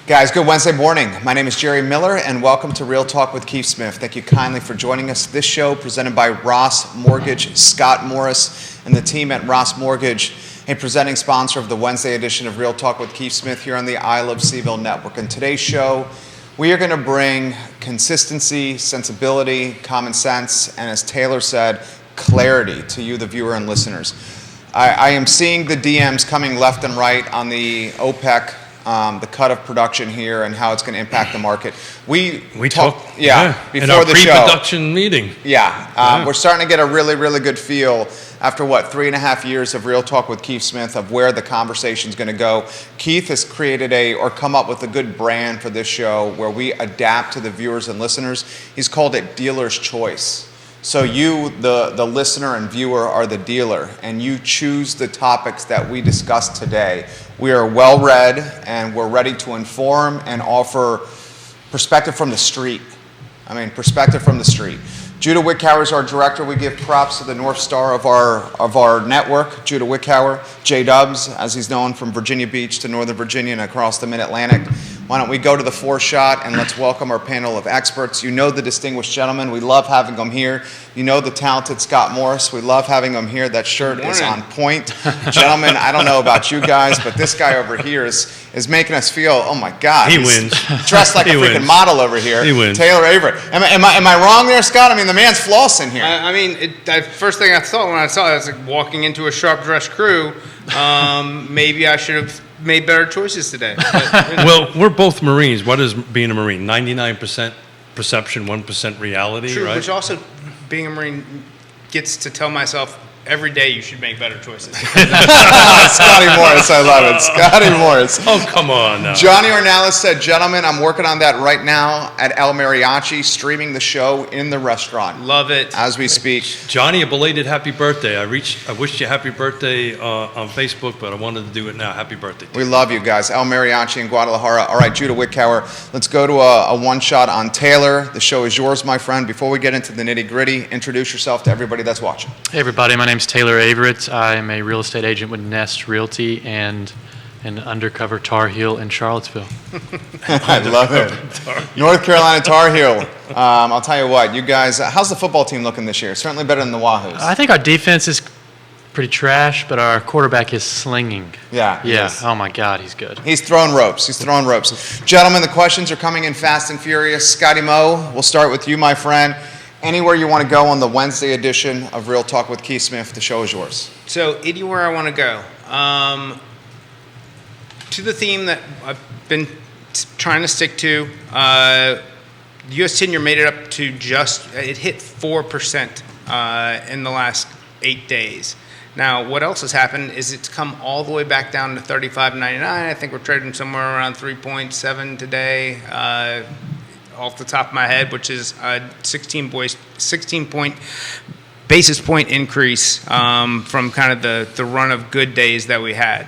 Guys, good Wednesday morning. My name is Jerry Miller, and welcome to Real Talk with Keith Smith. Thank you kindly for joining us. This show presented by Ross Mortgage, Scott Morris, and the team at Ross Mortgage, a presenting sponsor of the Wednesday edition of Real Talk with Keith Smith here on the I Love Seville Network. In today's show, we are going to bring consistency, sensibility, common sense, and as Taylor said, clarity to you, the viewer and listeners. I am seeing the DMs coming left and right on the OPEC, the cut of production here and how it's going to impact the market. We talked before in our the show. Pre-production meeting. We're starting to get a really, really good feel after 3.5 years of Real Talk with Keith Smith of where the conversation's going to go. Keith has created come up with a good brand for this show where we adapt to the viewers and listeners. He's called it Dealer's Choice. So you, the listener and viewer, are the dealer, and you choose the topics that we discuss today. We are well-read, and we're ready to inform and offer perspective from the street. Perspective from the street. Judah Wickhauer is our director. We give props to the North Star of our network, Judah Wickhauer, J-Dubs, as he's known from Virginia Beach to Northern Virginia and across the Mid-Atlantic. Why don't we go to the four-shot and let's welcome our panel of experts. You know the distinguished gentlemen. We love having them here. You know the talented Scott Morris. We love having him here. That shirt is on point. Gentlemen, I don't know about you guys, but this guy over here is making us feel, oh my God. He wins. Dressed like a freaking model over here. He wins. Taylor Averitte. Am I wrong there, Scott? The man's flossing here. First thing I thought when I saw it, I was like walking into a sharp-dressed crew. Maybe I should have made better choices today. But, Well, we're both Marines. What is being a Marine? 99% perception, 1% reality, true, right? which also, being a Marine gets to tell myself every day you should make better choices. Scotty Morris, I love it. Scotty Morris. Oh, come on now. Johnny Ornelas said, gentlemen, I'm working on that right now at El Mariachi, streaming the show in the restaurant. Love it. As we speak. Johnny, a belated happy birthday. I wished you happy birthday on Facebook, but I wanted to do it now. Happy birthday. We love you guys. El Mariachi in Guadalajara. All right, Judah Wickhauer, let's go to a one-shot on Taylor. The show is yours, my friend. Before we get into the nitty-gritty, introduce yourself to everybody that's watching. Hey everybody, my name's Taylor Averitte. I am a real estate agent with Nest Realty and an undercover Tar Heel in Charlottesville. I love it. North Carolina Tar Heel. I'll tell you what, you guys, how's the football team looking this year? Certainly better than the Wahoos. I think our defense is pretty trash, but our quarterback is slinging. Yeah. Oh my God, he's good. He's throwing ropes. Gentlemen, the questions are coming in fast and furious. Scotty Moe, we'll start with you, my friend. Anywhere you want to go on the Wednesday edition of Real Talk with Keith Smith, the show is yours. So anywhere I want to go. To the theme that I've been trying to stick to, the U.S. 10-year made it up to it hit 4% in the last 8 days. Now, what else has happened is it's come all the way back down to 35.99. I think we're trading somewhere around 3.7 today. Off the top of my head, which is a 16 basis point increase from kind of the run of good days that we had.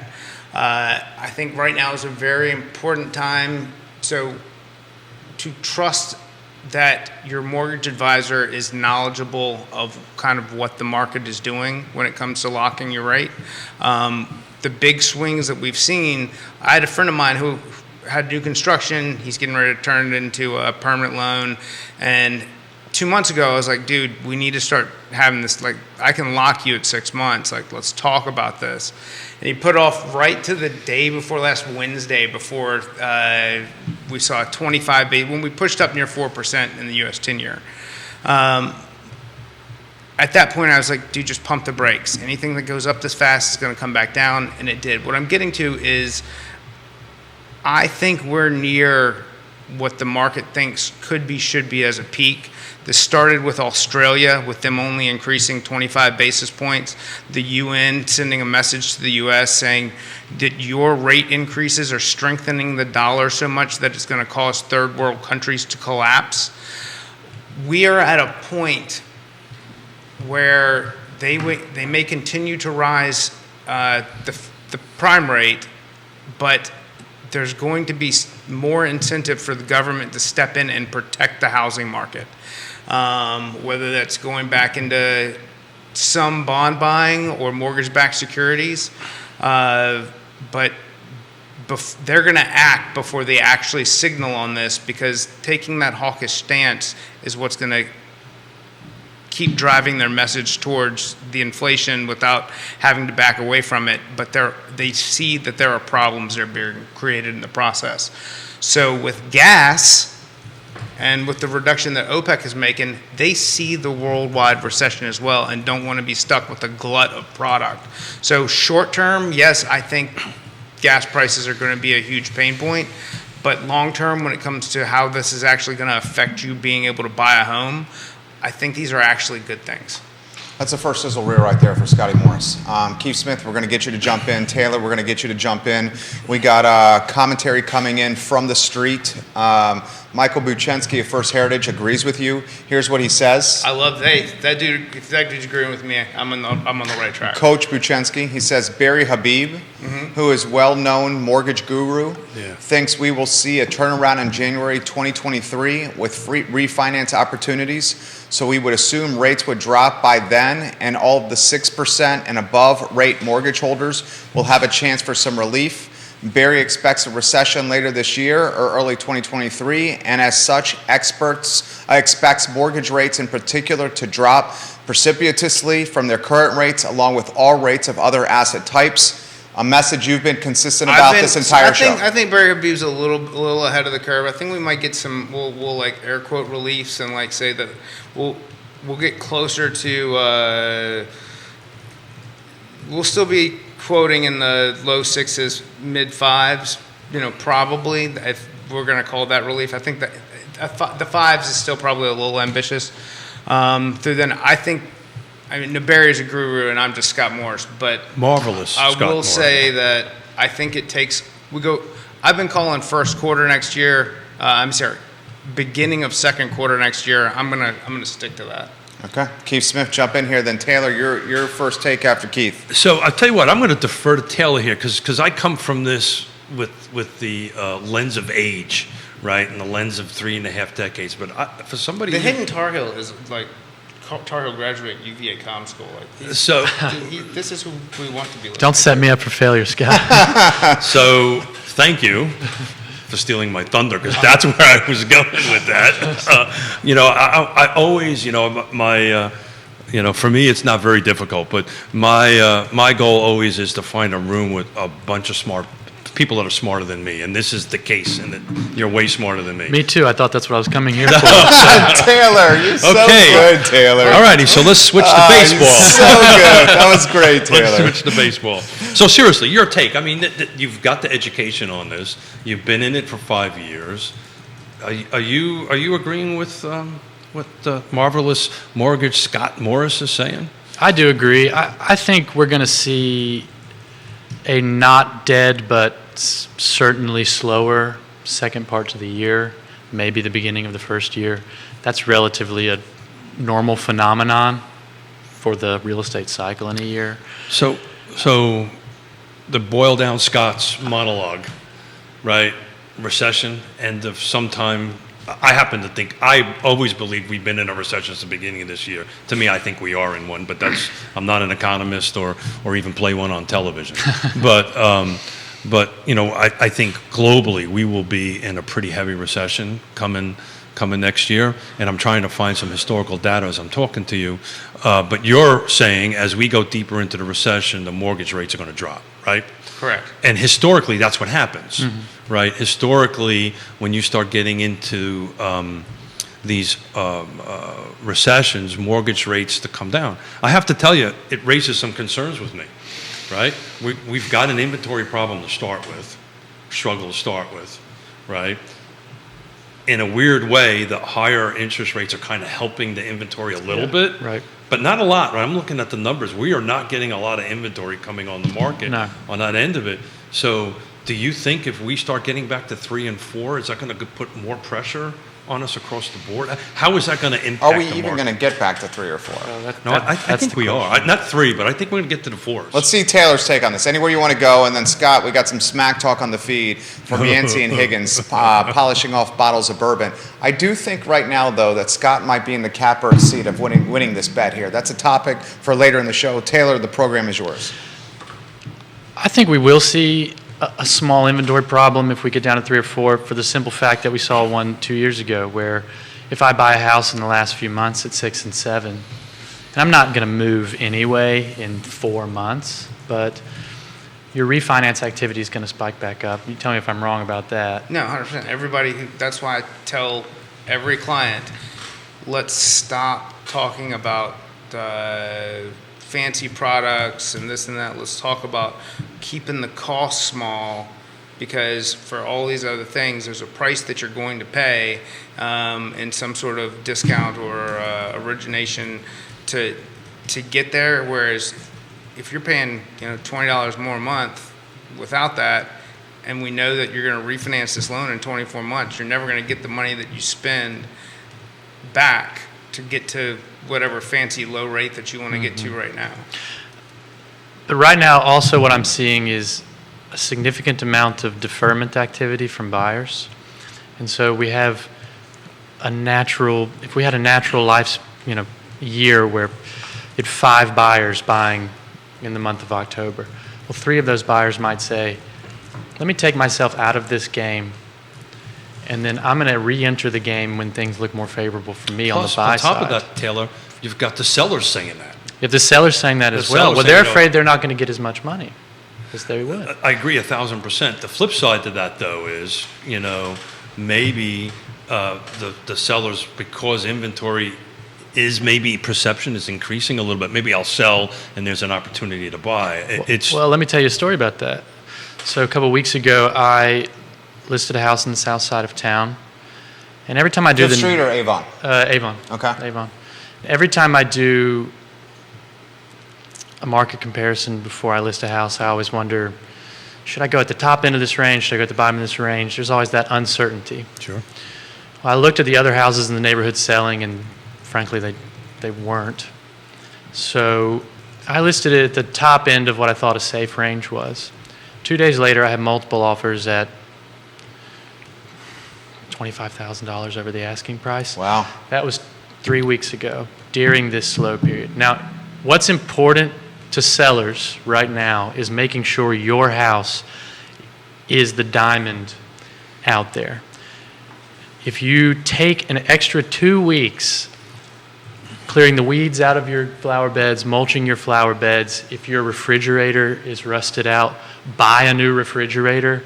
I think right now is a very important time to trust that your mortgage advisor is knowledgeable of kind of what the market is doing when it comes to locking your rate. The big swings that we've seen, I had a friend of mine who had new construction. He's getting ready to turn it into a permanent loan. And 2 months ago, I was like, dude, we need to start having this, I can lock you at 6 months. Let's talk about this. And he put off right to the day before last Wednesday before we saw 25 when we pushed up near 4% in the U.S. 10-year. At that point, I was like, dude, just pump the brakes. Anything that goes up this fast is going to come back down, and it did. What I'm getting to is I think we're near what the market thinks should be as a peak. This started with Australia, with them only increasing 25 basis points. The UN sending a message to the U.S. saying that your rate increases are strengthening the dollar so much that it's going to cause third world countries to collapse. We are at a point where they may continue to rise the prime rate, but there's going to be more incentive for the government to step in and protect the housing market. Whether that's going back into some bond buying or mortgage-backed securities. But they're going to act before they actually signal on this, because taking that hawkish stance is what's going to keep driving their message towards the inflation without having to back away from it. But they see that there are problems that are being created in the process. So with gas and with the reduction that OPEC is making, they see the worldwide recession as well and don't want to be stuck with a glut of product. So short term, yes, I think gas prices are going to be a huge pain point. But long term, when it comes to how this is actually going to affect you being able to buy a home, I think these are actually good things. That's the first sizzle reel right there for Scotty Morris. Keith Smith, we're going to get you to jump in. Taylor, we're going to get you to jump in. We got commentary coming in from the street. Michael Buchensky of First Heritage agrees with you. Here's what he says. I love that dude. If that dude's agreeing with me, I'm on the right track. Coach Buchensky, he says Barry Habib, who is well-known mortgage guru, thinks we will see a turnaround in January 2023 with free refinance opportunities. So we would assume rates would drop by then, and all of the 6% and above rate mortgage holders will have a chance for some relief. Barry expects a recession later this year or early 2023, and as such, expects mortgage rates in particular to drop precipitously from their current rates, along with all rates of other asset types. A message you've been consistent about this entire show. I think Barry Habib's a little ahead of the curve. I think we might get some, we'll like air quote reliefs and like say that we'll get closer to, we'll still be quoting in the low sixes, mid fives, probably, if we're going to call that relief. I think that the fives is still probably a little ambitious. Through then, Barry's a guru and I'm just Scott Morris, but Marvelous. I Scott will Morris. say that I think it takes, I've been calling first quarter next year, beginning of second quarter next year. I'm gonna stick to that. Okay. Keith Smith, jump in here. Then Taylor, your first take after Keith. So I'll tell you what, I'm going to defer to Taylor here because I come from this with the lens of age, right, and the lens of 3.5 decades. But for somebody, The hidden Tar Heel is like Tar Heel graduate UVA comm school. Like so this is who we want to be. Don't set me up for failure, Scott. so thank you for stealing my thunder, because that's where I was going with that. I always, for me, it's not very difficult, but my goal always is to find a room with a bunch of smart people that are smarter than me, and this is the case, and that you're way smarter than me. Me too. I thought that's what I was coming here for. Taylor, you're so good, Taylor. All righty, so let's switch to baseball. So good. That was great, Taylor. Let's switch to baseball. So seriously, your take. I mean, you've got the education on this. You've been in it for 5 years. Are you agreeing with what the marvelous mortgage Scott Morris is saying? I do agree. I think we're going to see a not dead but certainly slower second parts of the year, maybe the beginning of the first year. That's relatively a normal phenomenon for the real estate cycle in a year. So the boil down Scott's monologue, right? Recession, end of sometime. I happen to think, I always believe we've been in a recession since the beginning of this year. To me, I think we are in one, but I'm not an economist or even play one on television. But I think globally we will be in a pretty heavy recession coming next year, and I'm trying to find some historical data as I'm talking to you. But you're saying as we go deeper into the recession, the mortgage rates are going to drop, right? Correct. And historically, that's what happens, right? Historically, when you start getting into these recessions, mortgage rates to come down. I have to tell you, it raises some concerns with me, right? We've got an inventory problem to start with, struggle to start with, right? In a weird way, the higher interest rates are kind of helping the inventory a little bit, right. But not a lot. Right? I'm looking at the numbers. We are not getting a lot of inventory coming on the market on that end of it. So do you think if we start getting back to 3 and 4, is that going to put more pressure on us across the board? How is that going to impact Are we the even market? going to get back to 3 or 4? I think we are. Not 3, but I think we're going to get to the 4s. Let's see Taylor's take on this. Anywhere you want to go, and then Scott, we got some smack talk on the feed from Yancey and Higgins polishing off bottles of bourbon. I do think right now, though, that Scott might be in the capper seat of winning this bet here. That's a topic for later in the show. Taylor, the program is yours. I think we will see a small inventory problem if we get down to 3 or 4, for the simple fact that we saw one 2 years ago where if I buy a house in the last few months at 6 and 7, and I'm not going to move anyway in 4 months, but your refinance activity is going to spike back up. You tell me if I'm wrong about that. No, 100%. That's why I tell every client, let's stop talking about fancy products and this and that. Let's talk about keeping the cost small, because for all these other things, there's a price that you're going to pay in some sort of discount or origination to get there. Whereas if you're paying $20 more a month without that, and we know that you're going to refinance this loan in 24 months, you're never going to get the money that you spend back to get to whatever fancy low rate that you want to get to right now. But right now, also what I'm seeing is a significant amount of deferment activity from buyers. And so we have if we had a natural life, year where you had 5 buyers buying in the month of October, well, 3 of those buyers might say, let me take myself out of this game, and then I'm going to re-enter the game when things look more favorable for me on the buy side. On top of that, Taylor, you've got the sellers saying that. If the seller's saying that as well, they're afraid they're not going to get as much money as they would. I agree 1,000%. The flip side to that, though, is, maybe the sellers, because inventory is maybe perception is increasing a little bit. Maybe I'll sell and there's an opportunity to buy. Well, let me tell you a story about that. So a couple of weeks ago, I listed a house in the south side of town. And every time I do Fifth Street or Avon? Avon. Okay. Avon. Every time I do a market comparison before I list a house, I always wonder, should I go at the top end of this range? Should I go at the bottom of this range? There's always that uncertainty. Sure. Well, I looked at the other houses in the neighborhood selling, and frankly, they weren't. So I listed it at the top end of what I thought a safe range was. 2 days later, I had multiple offers at $25,000 over the asking price. Wow. That was 3 weeks ago during this slow period. Now, what's important to sellers right now is making sure your house is the diamond out there. If you take an extra 2 weeks clearing the weeds out of your flower beds, mulching your flower beds, if your refrigerator is rusted out, buy a new refrigerator.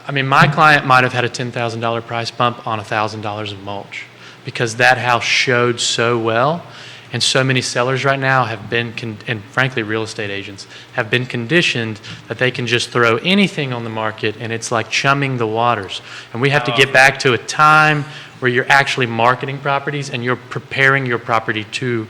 I mean, my client might have had a $10,000 price bump on $1,000 of mulch because that house showed so well. And so many sellers right now have been, and frankly, real estate agents have been conditioned that they can just throw anything on the market, and it's like chumming the waters. And we have to get back to a time where you're actually marketing properties and you're preparing your property to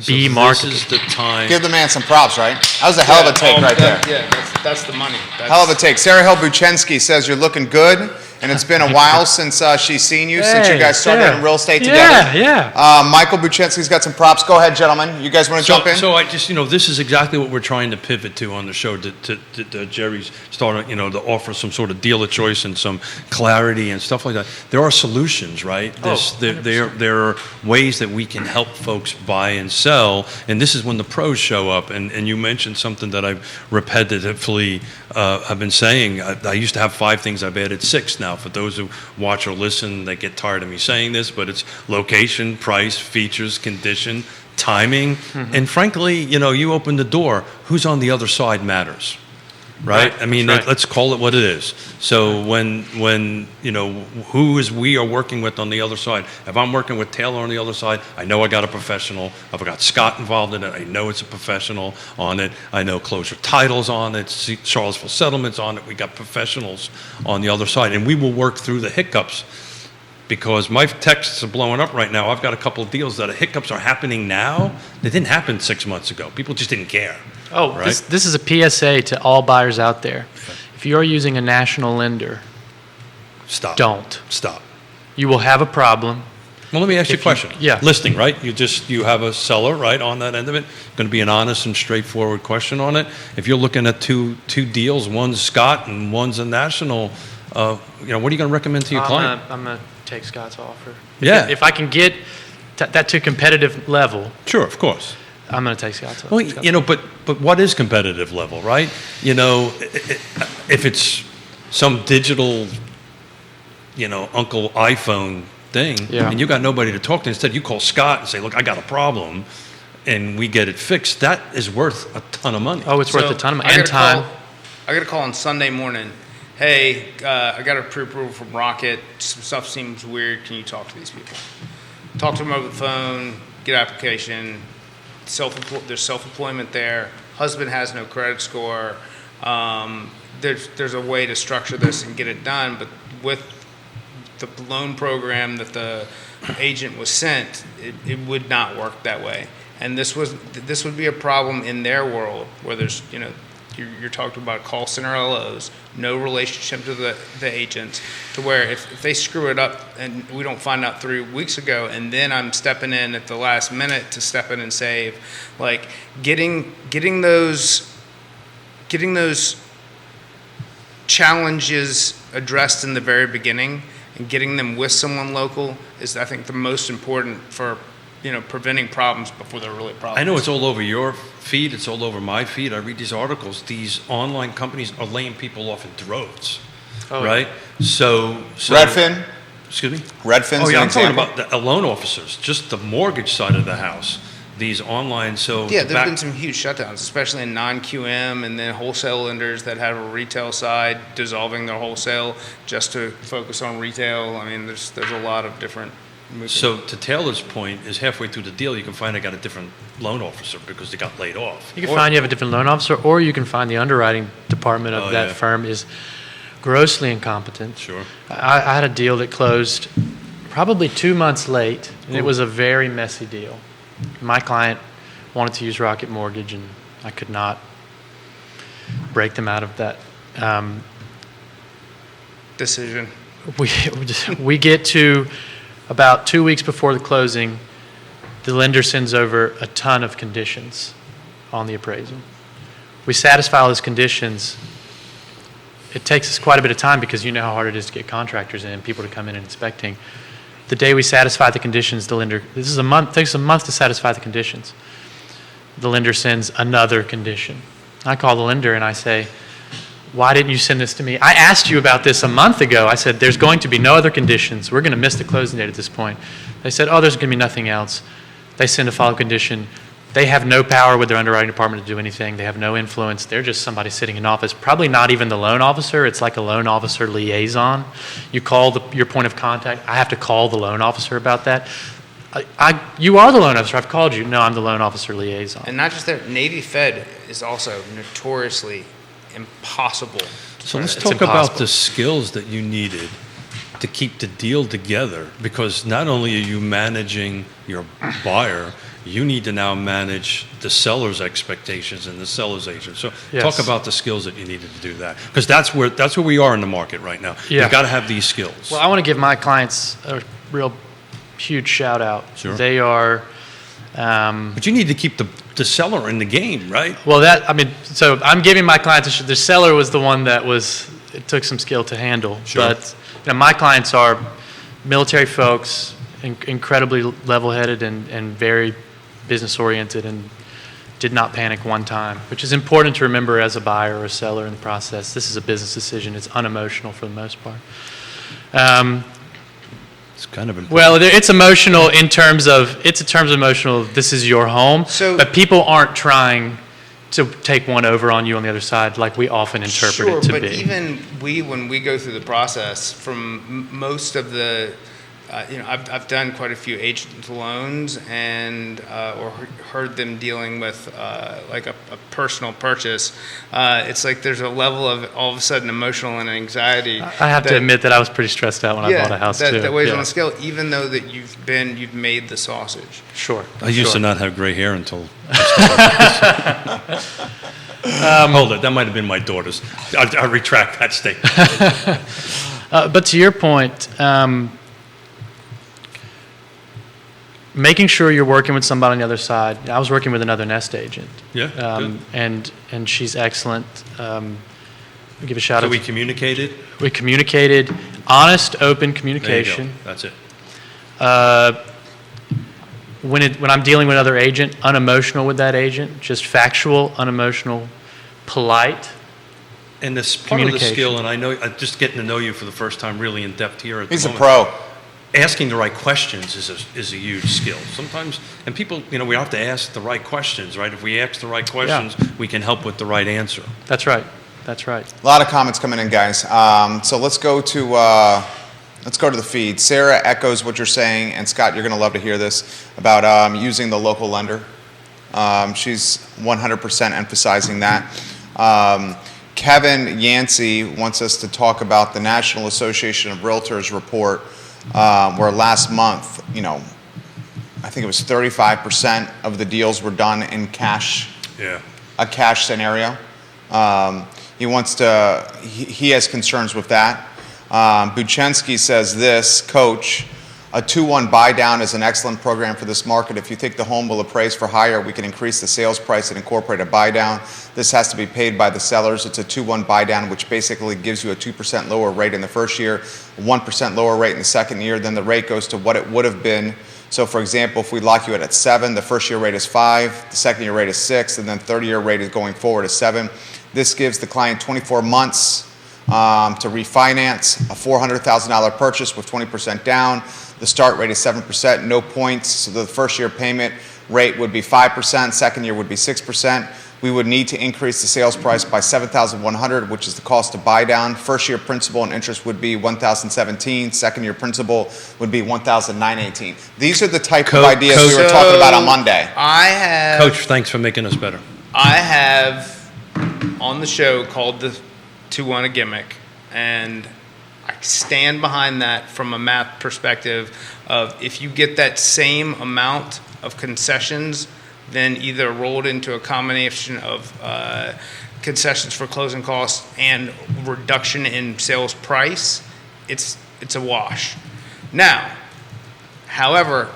be marketed. This is the time. Give the man some props, right? That was a hell of a take right there. Yeah, that's the money. Hell of a take. Sarah Hill Buchensky says you're looking good, and it's been a while since she's seen you, since you guys started in real estate together. Yeah. Michael Buchensky's got some props. Go ahead, gentlemen. You guys want to jump in? So I just, this is exactly what we're trying to pivot to on the show. Jerry's starting, to offer some sort of dealer choice and some clarity and stuff like that. There are solutions, right? There are ways that we can help folks buy and sell, and this is when the pros show up. And you mentioned something that I've repetitively have been saying. I used to have 5 things. I've added 6 now. For those who watch or listen, they get tired of me saying this, but it's location, price, features, condition, timing, and frankly, you open the door. Who's on the other side matters, right? I mean, let's call it what it is. So when we are working with on the other side. If I'm working with Taylor on the other side, I know I got a professional. I've got Scott involved in it. I know it's a professional on it. I know Closure Title's on it. Charlottesville Settlement's on it. We got professionals on the other side, and we will work through the hiccups. Because my texts are blowing up right now. I've got a couple of deals that hiccups are happening now. They didn't happen 6 months ago. People just didn't care. Oh, right? This is a PSA to all buyers out there. If you're using a national lender, don't. Stop. You will have a problem. Well, let me ask you a question. Yeah. Listing, right? You have a seller, right, on that end of it. Going to be an honest and straightforward question on it. If you're looking at two deals, one's Scott and one's a national, what are you going to recommend to your client? I'm going to take Scott's offer. Yeah. If I can get that to a competitive level. Sure, of course. I'm going to take Scott's. Well, you know, but what is competitive level, right? You know, if it's some digital, you know, Uncle iPhone thing, Yeah. and you got nobody to talk to, instead you call Scott and say, look, I got a problem, and we get it fixed, that is worth a ton of money. Oh, it's worth a ton of money and time. I got a call on Sunday morning. Hey, I got a pre-approval from Rocket. Some stuff seems weird. Can you talk to these people? Talk to them over the phone, get application. There's self-employment there. Husband has no credit score. There's a way to structure this and get it done, but with the loan program that the agent was sent, it would not work that way. And this would be a problem in their world where there's, you know, you're talking about call center LOs, no relationship to the agents, to where if they screw it up and we don't find out 3 weeks ago, and then I'm stepping in at the last minute to step in and save, like getting those challenges addressed in the very beginning and getting them with someone local is, I think, the most important for, you know, preventing problems before they're really problems. I know it's all over your feed, it's all over my feed. I read these articles. These online companies are laying people off in droves, right? So Redfin. Excuse me? Redfin's Oh, yeah, an I'm talking example. about the loan officers, just the mortgage side of the house. These online, so Yeah, there have been some huge shutdowns, especially in non-QM, and then wholesale lenders that have a retail side dissolving their wholesale just to focus on retail. I mean, there's a lot of different movements. So to Taylor's point, is halfway through the deal, you can find I got a different loan officer because they got laid off. You can find you have a different loan officer, or you can find the underwriting department of that firm is grossly incompetent. Sure. I had a deal that closed probably 2 months late, and it was a very messy deal. My client wanted to use Rocket Mortgage, and I could not break them out of that. Decision. We get to about 2 weeks before the closing, the lender sends over a ton of conditions on the appraisal. We satisfy all those conditions. It takes us quite a bit of time because you know how hard it is to get contractors in and people to come in and inspecting. The day we satisfy the conditions, the lender, takes a month to satisfy the conditions. The lender sends another condition. I call the lender and I say, why didn't you send this to me? I asked you about this a month ago. I said, there's going to be no other conditions. We're going to miss the closing date at this point. They said, oh, there's going to be nothing else. They send a follow-up condition. They have no power with their underwriting department to do anything. They have no influence. They're just somebody sitting in office, probably not even the loan officer. It's like a loan officer liaison. You call your point of contact. I have to call the loan officer about that. You are the loan officer. I've called you. No, I'm the loan officer liaison. And not just that, Navy Fed is also notoriously impossible. So let's It's talk about impossible. the skills that you needed to keep the deal together, because not only are you managing your buyer, you need to now manage the seller's expectations and the seller's agent. So Yes. talk about the skills that you needed to do that, because that's where we are in the market right now. Yeah. You've got to have these skills. Well, I want to give my clients a real huge shout out. Sure. They are. But you need to keep the seller in the game, right? Well, so I'm giving my clients, the seller was the one that it took some skill to handle. Sure. But my clients are military folks, incredibly level-headed and very business-oriented, and did not panic one time, which is important to remember as a buyer or a seller in the process. This is a business decision. It's unemotional for the most part. It's kind of important. Well, it's emotional in terms of emotional. This is your home, but people aren't trying to take one over on you on the other side, like we often interpret it to but be. even when we go through the process, from most of the, I've done quite a few agent loans and or heard them dealing with like a personal purchase. It's like there's a level of all of a sudden emotional and anxiety. I have to admit that I was pretty stressed out when I bought a house too. That weighs Yeah. on the scale, even though that you've made the sausage. Sure. I used to sure. not have gray hair until I started. Hold it, that might have been my daughter's. I retract that statement. But to your point, making sure you're working with somebody on the other side. I was working with another nest agent. Yeah, good. And she's excellent. We give a shout So out. we communicated. We communicated, honest, open There you go. communication. That's it. when I'm dealing with another agent, unemotional with that agent, just factual, unemotional, polite. And this part of the Communication. skill, and I know, just getting to know you for the first time really in depth here at the He's a moment. pro. Asking the right questions is a huge skill. Sometimes, and people, we have to ask the right questions, right? If we ask the right questions, we can help with the right answer. That's right. That's right. A lot of comments coming in, guys. So let's go to the feed. Sarah echoes what you're saying, and Scott, you're going to love to hear this about using the local lender. She's 100% emphasizing that. Kevin Yancey wants us to talk about the National Association of Realtors report, where last month, I think it was 35% of the deals were done in cash. Yeah. A cash scenario. He has concerns with that. Buchensky says this, Coach, a 2-1 buy down is an excellent program for this market. If you think the home will appraise for higher, we can increase the sales price and incorporate a buy down. This has to be paid by the sellers. It's a 2-1 buy down, which basically gives you a 2% lower rate in the first year, 1% lower rate in the second year. Then the rate goes to what it would have been. So for example, if we lock you at 7, the first year rate is 5, the second year rate is 6, and then third year rate is going forward is 7. This gives the client 24 months to refinance a $400,000 purchase with 20% down. The start rate is 7%, no points. So the first year payment rate would be 5%, second year would be 6%. We would need to increase the sales price by $7,100, which is the cost to buy down. First year principal and interest would be $1,017. Second year principal would be $1,918. These are the type of ideas we were talking about on Monday. Coach, thanks for making us better. I have on the show called the 2-1 a gimmick, and I stand behind that from a math perspective of if you get that same amount of concessions, then either rolled into a combination of concessions for closing costs and reduction in sales price, it's a wash. Now, however,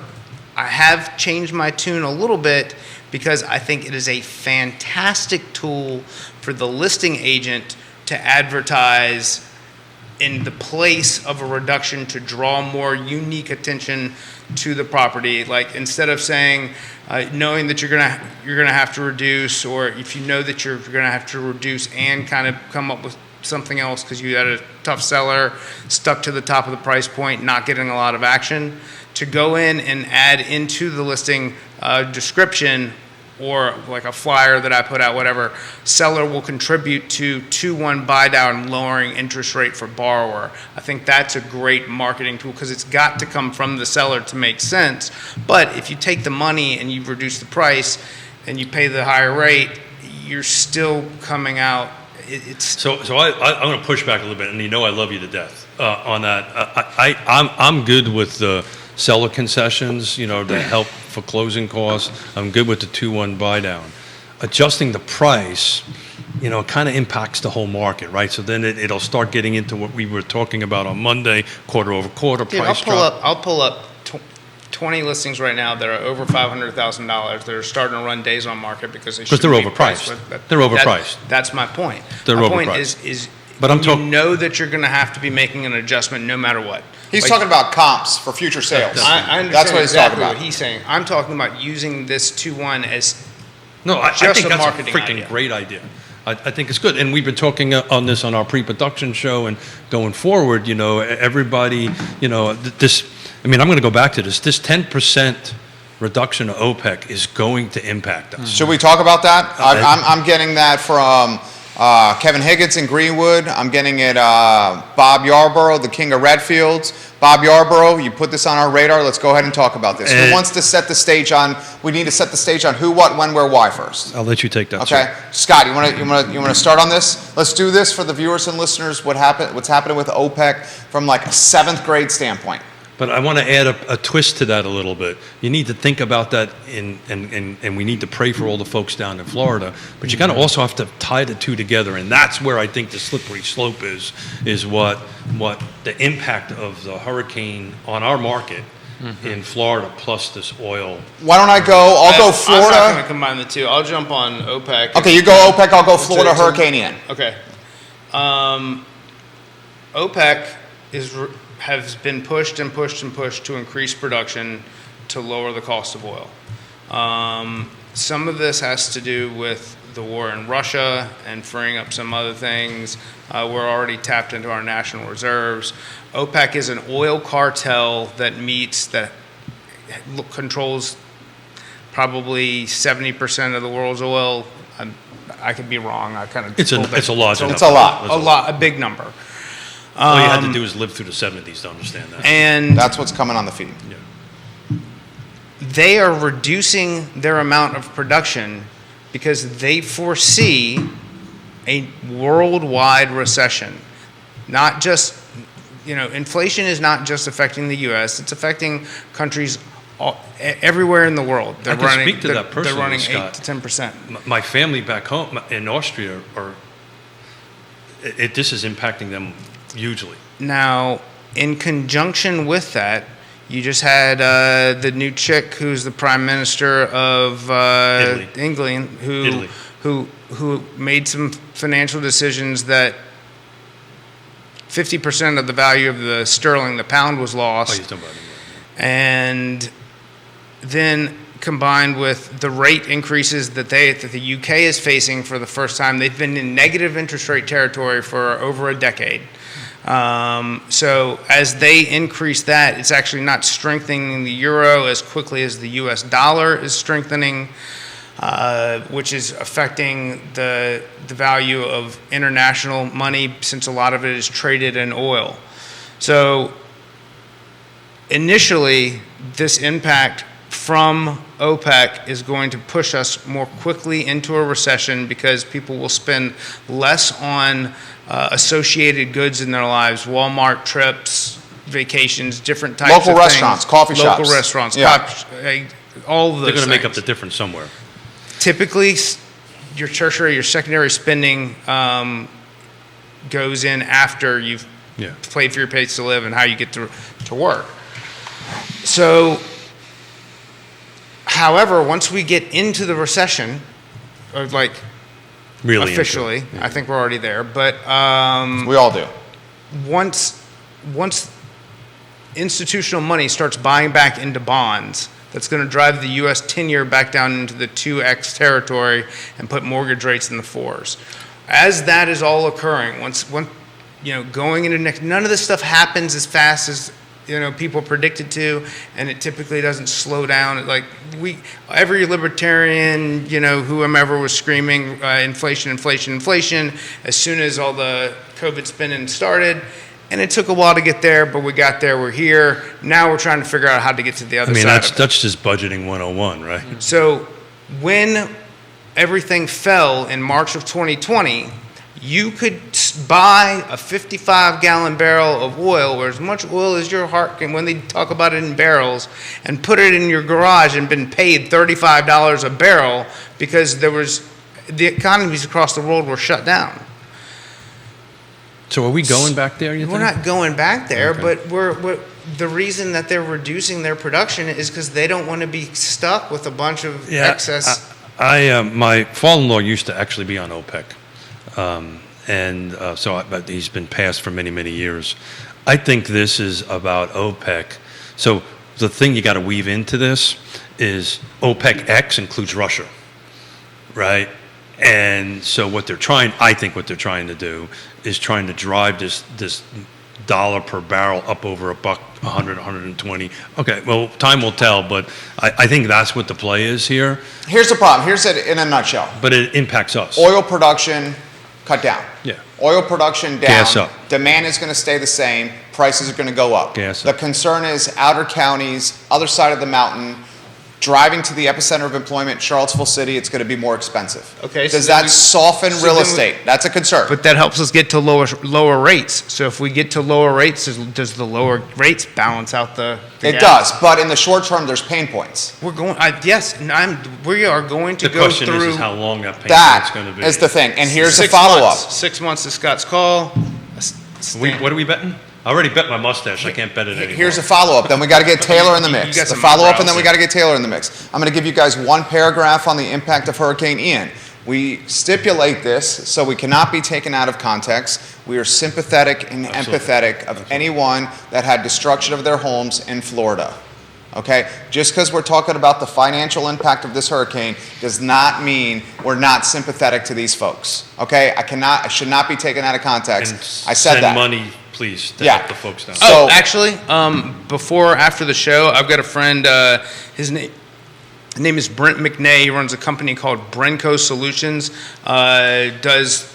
I have changed my tune a little bit because I think it is a fantastic tool for the listing agent to advertise in the place of a reduction to draw more unique attention to the property. Like instead of saying, knowing that you're gonna have to reduce, or if you know that you're gonna have to reduce and kind of come up with something else because you had a tough seller stuck to the top of the price point, not getting a lot of action, to go in and add into the listing description, or like a flyer that I put out, whatever, seller will contribute to 2-1 buy down, lowering interest rate for borrower. I think that's a great marketing tool because it's got to come from the seller to make sense. But if you take the money and you reduce the price and you pay the higher rate, you're still coming out. So I'm going to push back a little bit, and I love you to death on that. I'm good with the seller concessions, to help for closing costs. I'm good with the 2-1 buy down. Adjusting the price, kind of impacts the whole market, right? So then it'll start getting into what we were talking about on Monday, quarter over quarter price drop. I'll pull up 20 listings right now that are over $500,000 that are starting to run days on market because they're overpriced. They're overpriced. That's my point. They're my overpriced. point is but you know that you're going to have to be making an adjustment no matter what. He's talking about comps for future sales. I understand That's what he's exactly talking about. what he's saying. I'm talking about using this 2-1 as I just think a that's marketing a freaking idea. great idea. I think it's good. And we've been talking on this on our pre-production show and going forward, everybody, this, I'm going to go back to this. This 10% reduction of OPEC is going to impact us. Should we talk about that? I'm getting that from Kevin Higgins in Greenwood. I'm getting it Bob Yarborough, the king of Redfields. Bob Yarborough, you put this on our radar. Let's go ahead and talk about this. Who wants to set the stage on? We need to set the stage on who, what, when, where, why first. I'll let you take that. Okay, Sir. Scott, you want to start on this? Let's do this for the viewers and listeners. What's happening with OPEC from like a 7th grade standpoint? But I want to add a twist to that a little bit. You need to think about that, and we need to pray for all the folks down in Florida. But you kind of also have to tie the two together, and that's where I think the slippery slope is what the impact of the hurricane on our market in Florida plus this oil. Why don't I go? I'll go Florida. I'm not going to combine the two. I'll jump on OPEC. Okay, you go OPEC. I'll go Florida Hurricane Ian. Okay. OPEC has been pushed and pushed and pushed to increase production to lower the cost of oil. Some of this has to do with the war in Russia and freeing up some other things. We're already tapped into our national reserves. OPEC is an oil cartel that controls probably 70% of the world's oil. I could be wrong. I kind of It's a large It's a lot. a big number. All you had to do is live through the 70s to understand that. And That's what's coming on the feed. Yeah. they are reducing their amount of production because they foresee a worldwide recession. Not just, inflation is not just affecting the U.S., it's affecting countries everywhere in the world. I can speak to that personally, They're running Scott. 8 to 10%. My family back home in Austria this is impacting them hugely. Now, in conjunction with that, you just had the new chick who's the prime minister of England, who made some financial decisions that 50% of the value of the sterling, the pound, was lost. Oh, you're talking about England. And then combined with the rate increases that the UK is facing for the first time. They've been in negative interest rate territory for over a decade. So as they increase that, it's actually not strengthening the euro as quickly as the US dollar is strengthening, which is affecting the value of international money since a lot of it is traded in oil. So initially, this impact from OPEC is going to push us more quickly into a recession because people will spend less on associated goods in their lives, Walmart trips, vacations, different types Local of restaurants, things. coffee shops. Local restaurants, Yeah. all of those They're going to make up things. the difference somewhere. Typically, your tertiary, your secondary spending goes in after you've paid for your place to live and how you get to work. So, however, once we get into the recession, or Really officially, into it. Yeah. I think we're already there, but We all do. once institutional money starts buying back into bonds, that's going to drive the U.S. 10-year back down into the 2x territory and put mortgage rates in the 4s. As that is all occurring, going into next, none of this stuff happens as fast as people predict it to, and it typically doesn't slow down. Every libertarian, whomever was screaming inflation, inflation, inflation, as soon as all the COVID spending started. And it took a while to get there, but we got there, we're here. Now we're trying to figure out how to get to the other side of it. That's just budgeting 101, right? So when everything fell in March of 2020, you could buy a 55-gallon barrel of oil, or as much oil as your heart can, when they talk about it in barrels, and put it in your garage and been paid $35 a barrel because the economies across the world were shut down. So are we going back there, you We're think? not going back there, Okay. but we're the reason that they're reducing their production is because they don't want to be stuck with a bunch of excess. My father-in-law used to actually be on OPEC. But he's been passed for many, many years. I think this is about OPEC. So the thing you got to weave into this is OPEC X includes Russia, right? And so I think what they're trying to do is trying to drive this dollar per barrel up over a buck, 100, 120. Okay, well, time will tell, but I think that's what the play is here. Here's the problem. Here's it in a nutshell. But it impacts us. Oil production cut down. Yeah. Oil production down. Gas up. Demand is going to stay the same. Prices are going to go up. Gas The up. concern is outer counties, other side of the mountain, driving to the epicenter of employment, Charlottesville City, it's going to be more expensive. Okay, so Does then that we- soften so real then we- estate? That's a concern. But that helps us get to lower rates. So if we get to lower rates, does the lower rates balance out the It gap? does, but in the short term, there's pain points. We're going. Yes, and we are going to The go question through is how long that payment's That going to be. is the thing. And here's the 6 follow-up. months. 6 months is Scott's call. What are we betting? I already bet my mustache. I can't bet it anymore. Here's a follow-up. Then we got to get Taylor in the You mix. got The some follow-up, and then eyebrows. we got to get Taylor in the mix. I'm going to give you guys one paragraph on the impact of Hurricane Ian. We stipulate this so we cannot be taken out of context. We are sympathetic and Absolutely. empathetic of anyone that had destruction of their homes in Florida. Okay? Just because we're talking about the financial impact of this hurricane does not mean we're not sympathetic to these folks. Okay? I should not be taken out of context. And I said send that. money, please, to Yeah. help the folks down. So- Actually, after the show, I've got a friend, his name is Brent McNay. He runs a company called Brenco Solutions. Does,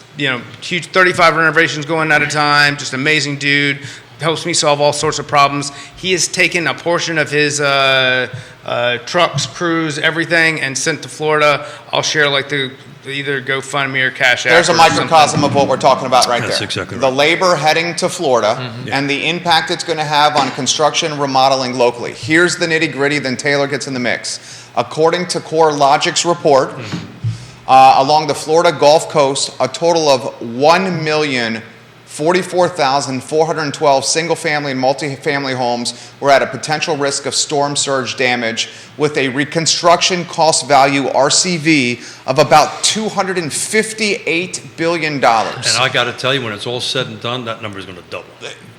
huge 35 renovations going at a time, just amazing dude. Helps me solve all sorts of problems. He has taken a portion of his trucks, crews, everything, and sent to Florida. I'll share like the either GoFundMe or Cash App. There's a or microcosm something. of what we're talking about right That's there. exactly The right. labor heading to Florida and the impact it's going to have on construction and remodeling locally. Here's the nitty gritty, then Taylor gets in the mix. According to CoreLogic's report, along the Florida Gulf Coast, a total of 1,044,412 single-family and multifamily homes were at a potential risk of storm surge damage, with a reconstruction cost value, RCV, of about $258 billion. And I got to tell you, when it's all said and done, that number is going to double.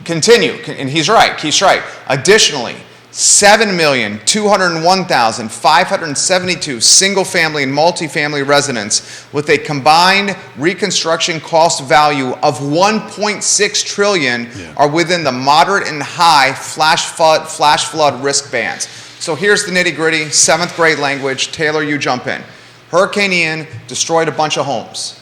Continue, and he's right, Keith's right. Additionally, 7,201,572 single-family and multifamily residents with a combined reconstruction cost value of $1.6 trillion are within the moderate and high flash flood risk bands. So here's the nitty-gritty, 7th grade language. Taylor, you jump in. Hurricane Ian destroyed a bunch of homes.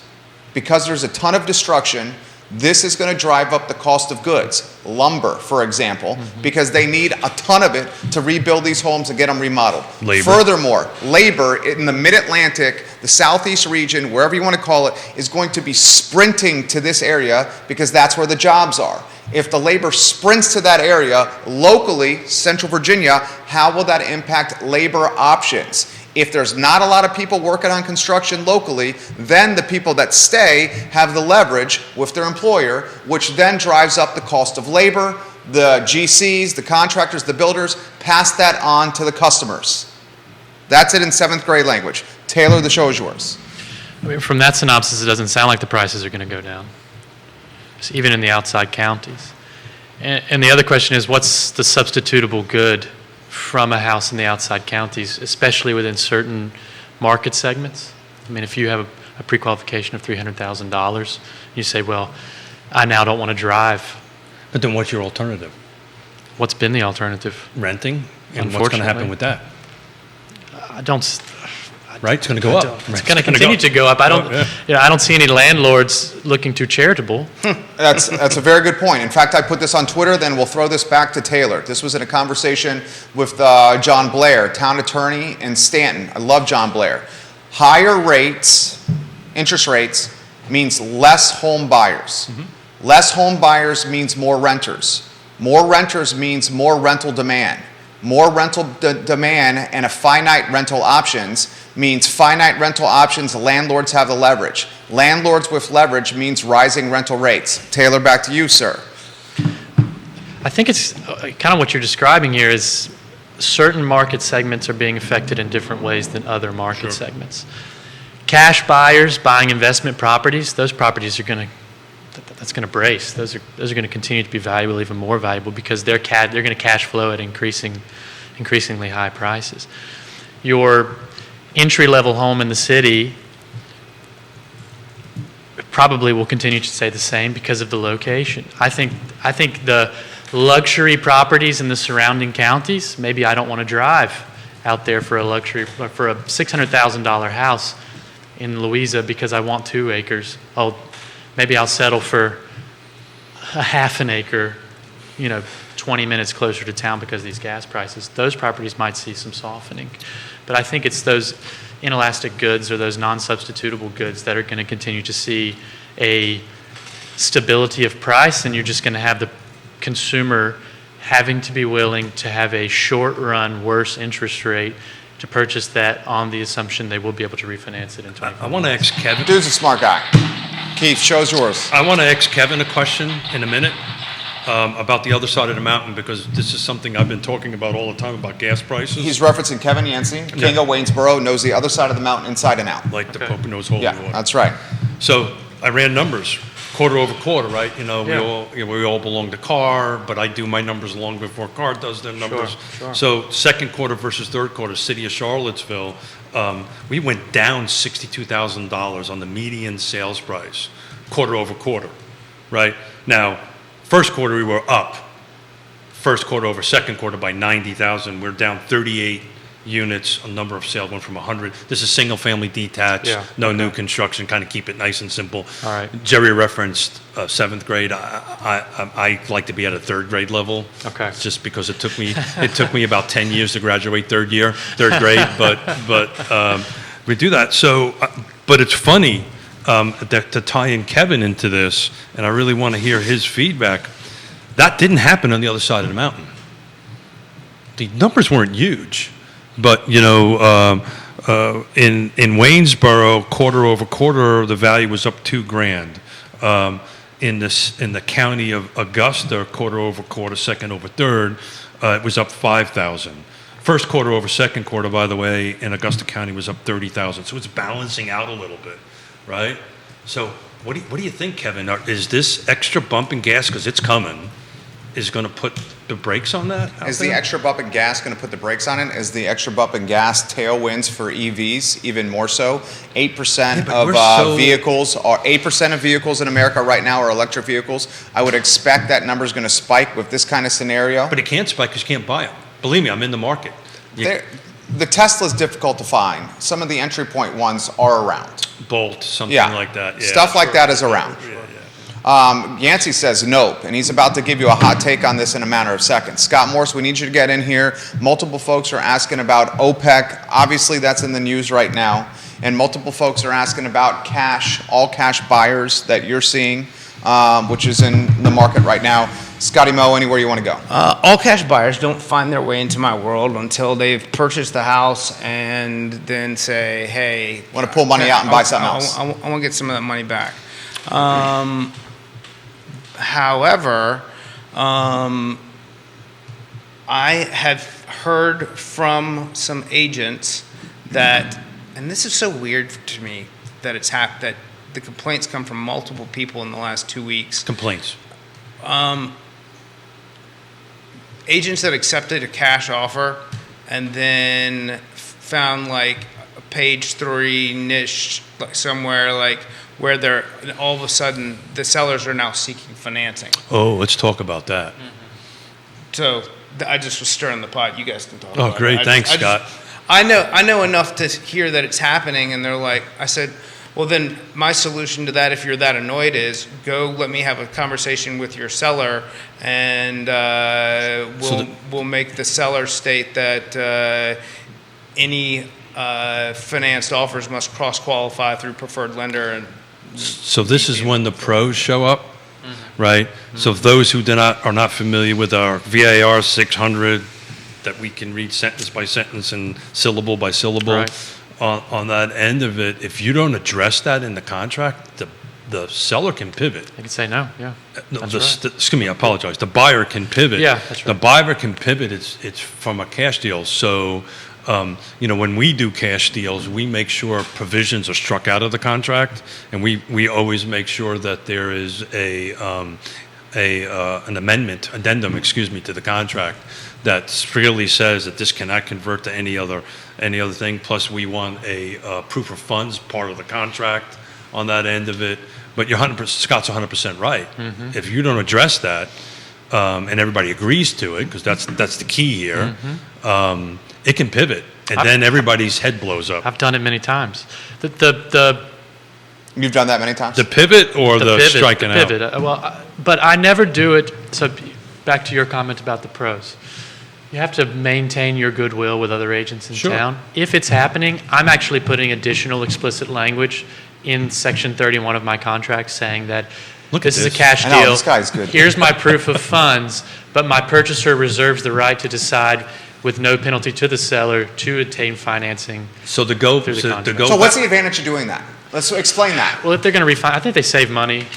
Because there's a ton of destruction, this is going to drive up the cost of goods. Lumber, for example, because they need a ton of it to rebuild these homes and get them remodeled. Labor. Furthermore, labor in the Mid-Atlantic, the Southeast region, wherever you want to call it, is going to be sprinting to this area because that's where the jobs are. If the labor sprints to that area locally, Central Virginia, how will that impact labor options? If there's not a lot of people working on construction locally, then the people that stay have the leverage with their employer, which then drives up the cost of labor. The GCs, the contractors, the builders pass that on to the customers. That's it in 7th grade language. Taylor, the show is yours. I mean, from that synopsis, it doesn't sound like the prices are going to go down, even in the outside counties. And the other question is, what's the substitutable good from a house in the outside counties, especially within certain market segments? I mean, if you have a pre-qualification of $300,000, you say, well, I now don't want to drive. But then what's your alternative? What's been the alternative? Renting? And what's going to happen with that? I don't. Right? It's going to go up. It's going to continue to go up. I don't see any landlords looking too charitable. That's a very good point. In fact, I put this on Twitter, then we'll throw this back to Taylor. This was in a conversation with John Blair, town attorney in Stanton. I love John Blair. Higher rates, interest rates, means less home buyers. Less home buyers means more renters. More renters means more rental demand. More rental demand and a finite rental options means finite rental options, landlords have the leverage. Landlords with leverage means rising rental rates. Taylor, back to you, sir. I think it's kind of what you're describing here is certain market segments are being affected in different ways than other market segments. Cash buyers buying investment properties, those properties are going to, that's going to brace. Those are going to continue to be valuable, even more valuable, because they're going to cash flow at increasingly high prices. Your entry-level home in the city probably will continue to stay the same because of the location. I think the luxury properties in the surrounding counties, maybe I don't want to drive out there for a $600,000 house in Louisa because I want 2 acres. Maybe I'll settle for a half an acre, 20 minutes closer to town because of these gas prices. Those properties might see some softening. But I think it's those inelastic goods or those non-substitutable goods that are going to continue to see a stability of price, and you're just going to have the consumer having to be willing to have a short-run worse interest rate to purchase that on the assumption they will be able to refinance it in 24 I want to ask Kevin. Dude's a smart guy. Keith, show's yours. I want to ask Kevin a question in a minute about the other side of the mountain, because this is something I've been talking about all the time about gas prices. He's referencing Kevin Yancey, King of Waynesboro, knows the other side of the mountain inside and out. Like the Poconos Holy Yeah, Water. that's right. So I ran numbers. quarter over quarter, right? You know, Yeah. we all belong to CAR, but I do my numbers long before CAR does their numbers. Sure. So second quarter versus third quarter, city of Charlottesville, we went down $62,000 on the median sales price, quarter over quarter, right? Now, first quarter we were up, first quarter over second quarter by 90,000. We're down 38 units. A number of sales went from 100. This is single family detached, Yeah. no new construction, kind of keep it nice and simple. All right. Jerry referenced seventh grade. I like to be at a third grade level. Okay. Just because it took me about 10 years to graduate third grade, but we do that. So, but it's funny that to tie in Kevin into this, and I really want to hear his feedback. That didn't happen on the other side of the mountain. The numbers weren't huge, but you know, in Waynesboro, quarter over quarter, the value was up $2,000. In the county of Augusta, quarter over quarter, second over third, it was up 5,000. First quarter over second quarter, by the way, in Augusta County was up 30,000. So it's balancing out a little bit, right? So what do you think, Kevin? Is this extra bump in gas, because it's coming, is going to put the brakes on that? Is the extra bump in gas going to put the brakes on it? Is the extra bump in gas tailwinds for EVs even more so? 8% of vehicles are 8% of vehicles in America right now are electric vehicles. I would expect that number is going to spike with this kind of scenario. But it can't spike because you can't buy them. Believe me, I'm in the market. The Tesla is difficult to find. Some of the entry point ones are around. Bolt, something Yeah. like that. Yeah. Stuff like that is around. Yancey says nope, and he's about to give you a hot take on this in a matter of seconds. Scott Morse, we need you to get in here. Multiple folks are asking about OPEC. Obviously, that's in the news right now. And multiple folks are asking about cash, all cash buyers that you're seeing, which is in the market right now. Scotty Moe, anywhere you want to go? All cash buyers don't find their way into my world until they've purchased the house and then say, hey. Want to pull money out and buy something else? I want to get some of that money back. However, I have heard from some agents that, and this is so weird to me, that that the complaints come from multiple people in the last 2 weeks. Complaints. Agents that accepted a cash offer and then found like a page 3 niche somewhere, like where they're all of a sudden the sellers are now seeking financing. Oh, let's talk about that. So I just was stirring the pot. You guys can talk about it. Oh, great. Thanks, Scott. I know enough to hear that it's happening, and they're like, I said, well, then my solution to that, if you're that annoyed, is go let me have a conversation with your seller, and we'll make the seller state that any financed offers must cross-qualify through preferred lender. And So this is when the pros show up, right? So those who are not familiar with our VAR 600, that we can read sentence by sentence and syllable by syllable, Right. on that end of it, if you don't address that in the contract, the seller can pivot. They can say no, yeah. No, That's right. excuse me, I apologize. The buyer can pivot. Yeah, that's The right. buyer can pivot. It's from a cash deal. So, when we do cash deals, we make sure provisions are struck out of the contract, and we always make sure that there is an addendum, to the contract that freely says that this cannot convert to any other thing. Plus, we want a proof of funds part of the contract on that end of it. But Scott's 100% right. Mm-hmm. If you don't address that, and everybody agrees to it, because that's the key here, it can pivot, and then everybody's head blows up. I've done it many times. The You've done that many times? The pivot or the pivot, striking the pivot. But I never do it. So back to your comment about the pros. You have to maintain your goodwill with other agents in Sure. town. If it's happening, I'm actually putting additional explicit language in Section 31 of my contract saying that this is a cash I know, deal. this guy's good. Here's my proof of funds, but my purchaser reserves the right to decide with no penalty to the seller to obtain financing. So to go Through the to contract. go. So what's the advantage of doing that? Let's explain that. Well, if they're going to refinance, I think they save money.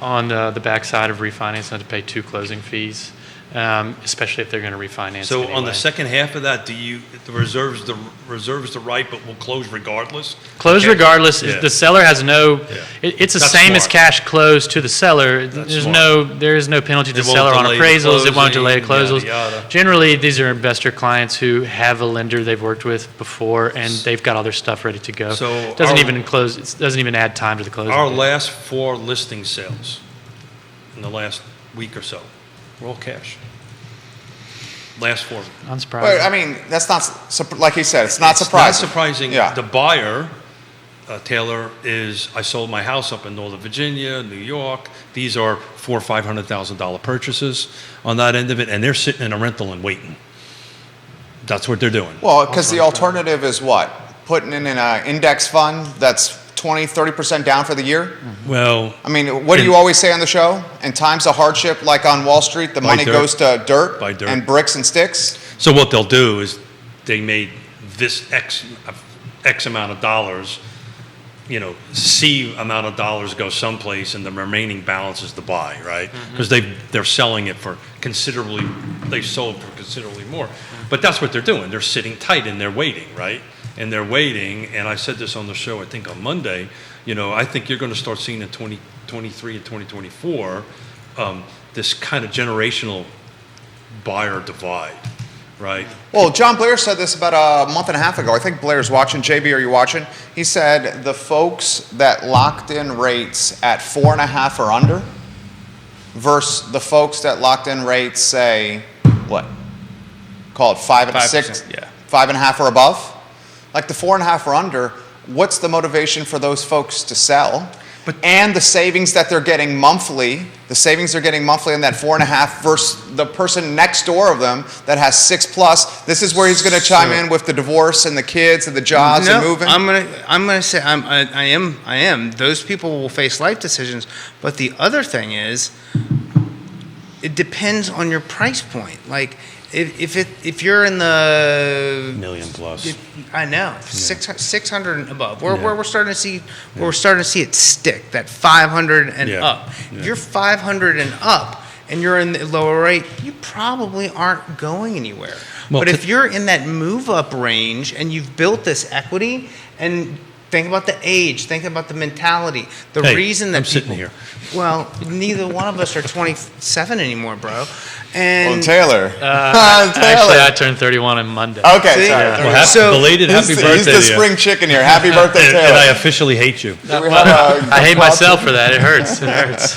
on the backside of refinance, not to pay 2 closing fees, especially if they're going to refinance. So anyway. on the second half of that, the reserves the right, but will close regardless? Close Okay. regardless. Yeah. The seller has no. Yeah. It's the That's same as smart. cash close to the seller. smart. There is no penalty to It the won't seller on delay the appraisals. It won't closing, delay closals. yada, yada. Generally, these are investor clients who have a lender they've worked with before, and they've got all their stuff ready to go. So it doesn't our- even close. It doesn't even add time to the closing. Our date. last 4 listing sales in the last week or so, were all cash. Last 4. Unsurprising. But I mean, that's not like he said. It's not surprising. Not surprising. Yeah. The buyer, Taylor, I sold my house up in Northern Virginia, New York. These are $400,000 or $500,000 purchases on that end of it, and they're sitting in a rental and waiting. That's what they're doing. Well, because the alternative is what? Putting in an index fund that's 20, 30% down for the year? Well, I mean, what do you always say on the show? In times of hardship, like on Wall Street, the Buy money dirt. goes to dirt, Buy dirt. and bricks and sticks? so what they'll do is they made this X amount of dollars, C amount of dollars go someplace, and the remaining balance is to buy, right? Because they're selling it for considerably, they sold for considerably more. But that's what they're doing. They're sitting tight and they're waiting, right? And they're waiting, and I said this on the show, I think on Monday, I think you're going to start seeing in 2023 and 2024 this kind of generational buyer divide, right? Well, John Blair said this about a month and a half ago. I think Blair's watching. JB, are you watching? He said the folks that locked in rates at 4.5 or under versus the folks that locked in rates, say, what? Call it 5 and 6, 5%, yeah. 5.5 or above. Like the 4.5 or under, what's the motivation for those folks to sell? And the savings that they're getting monthly, the savings they're getting monthly in that 4.5 versus the person next door of them that has 6+. This is where he's going to chime in with the divorce and the kids and the jobs and moving. I'm gonna say I am. Those people will face life decisions, but the other thing is, it depends on your price point. Like if you're in the Million plus. I know 600 and above. We're starting to see we're starting to see it stick that 500 and Yeah. up. Yeah. If you're 500 and up and you're in the lower rate, you probably aren't going anywhere. Well, But if you're in that move up range and you've built this equity, and think about the age, think about the mentality, the Hey, reason that I'm sitting people- here. Well, neither one of us are 27 anymore, bro. And Well, Taylor. Actually, I turned 31 on Monday. Okay, See? sorry. Yeah. Well, So- belated happy birthday He's the to you. spring chicken here. Happy birthday, And Taylor. I officially hate you. Do we have a- I hate myself for that. It hurts. It hurts.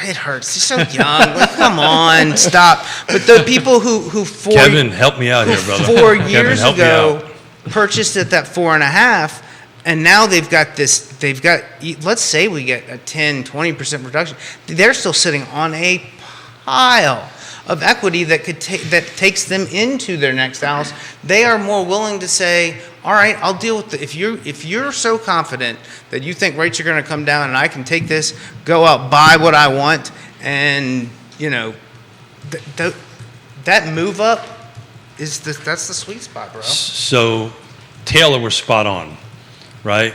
it hurts. He's so young. Like, come on, stop. But the people who Kevin, help me out here, brother. 4 Kevin, years help me ago out. purchased at that 4.5, and now they've got, let's say we get a 10, 20% reduction. They're still sitting on a pile of equity that that takes them into their next house. They are more willing to say, all right, I'll deal with it. If you're so confident that you think rates are going to come down and I can take this, go out, buy what I want, and that move up that's the sweet spot, bro. So Taylor was spot on, right?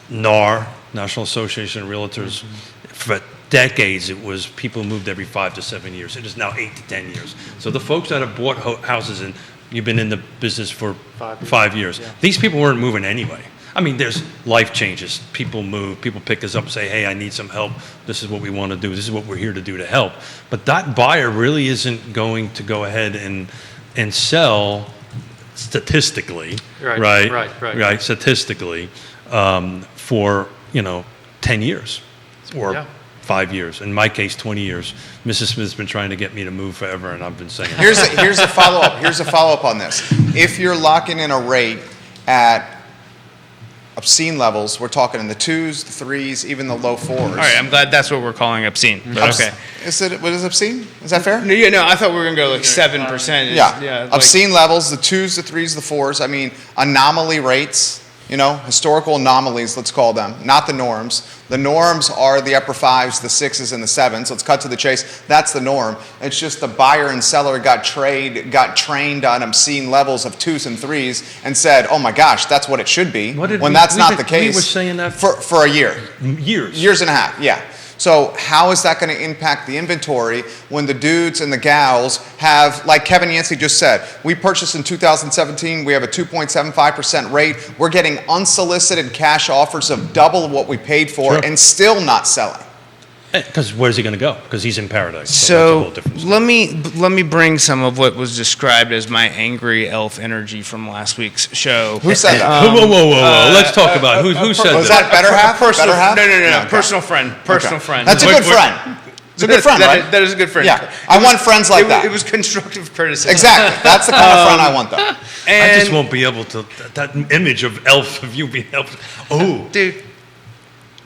NAR, National Association of Realtors, for decades it was people moved every 5 to 7 years. It is now 8 to 10 years. So the folks that have bought houses, and you've been in the business for 5 years, these people weren't moving anyway. I mean, there's life changes. People move. People pick us up and say, hey, I need some help. This is what we want to do. This is what we're here to do to help. But that buyer really isn't going to go ahead and sell statistically, right, statistically, for, 10 years or 5 years. In my case, 20 years. Mrs. Smith's been trying to get me to move forever, and I've been saying Here's a follow-up. Here's a follow-up on this. If you're locking in a rate at obscene levels, we're talking in the 2s, the 3s, even the low 4s. All right, I'm glad that's what we're calling obscene. Okay. What is obscene? Is that fair? No, I thought we were going to go like 7%. Yeah. Like, Obscene levels, the 2s, the 3s, the 4s. I mean, anomaly rates, historical anomalies, let's call them, not the norms. The norms are the upper 5s, the 6s, and the 7s. Let's cut to the chase. That's the norm. It's just the buyer and seller got trained on obscene levels of 2s and 3s and said, oh my gosh, that's what it should be, when that's not the case. We were saying that for a year. Years. Years and a half, yeah. So how is that going to impact the inventory when the dudes and the gals have, like Kevin Yancey just said, we purchased in 2017, we have a 2.75% rate. We're getting unsolicited cash offers of double what we paid for Sure. and still not selling. Because where's he going to go? Because he's in paradise. So, that's a So whole different story. let me bring some of what was described as my angry elf energy from last week's show. Who said that? Whoa. Let's talk about who said Was that. that better half? Personal, Better half? no. Okay. Personal friend. Personal friend. That's a good friend. It's a good friend, right? That is a good friend. Yeah. I want friends like that. It was constructive criticism. Exactly. That's the kind of friend I want, though. I just And won't be able to. That image of elf, of you being elf. Oh, dude,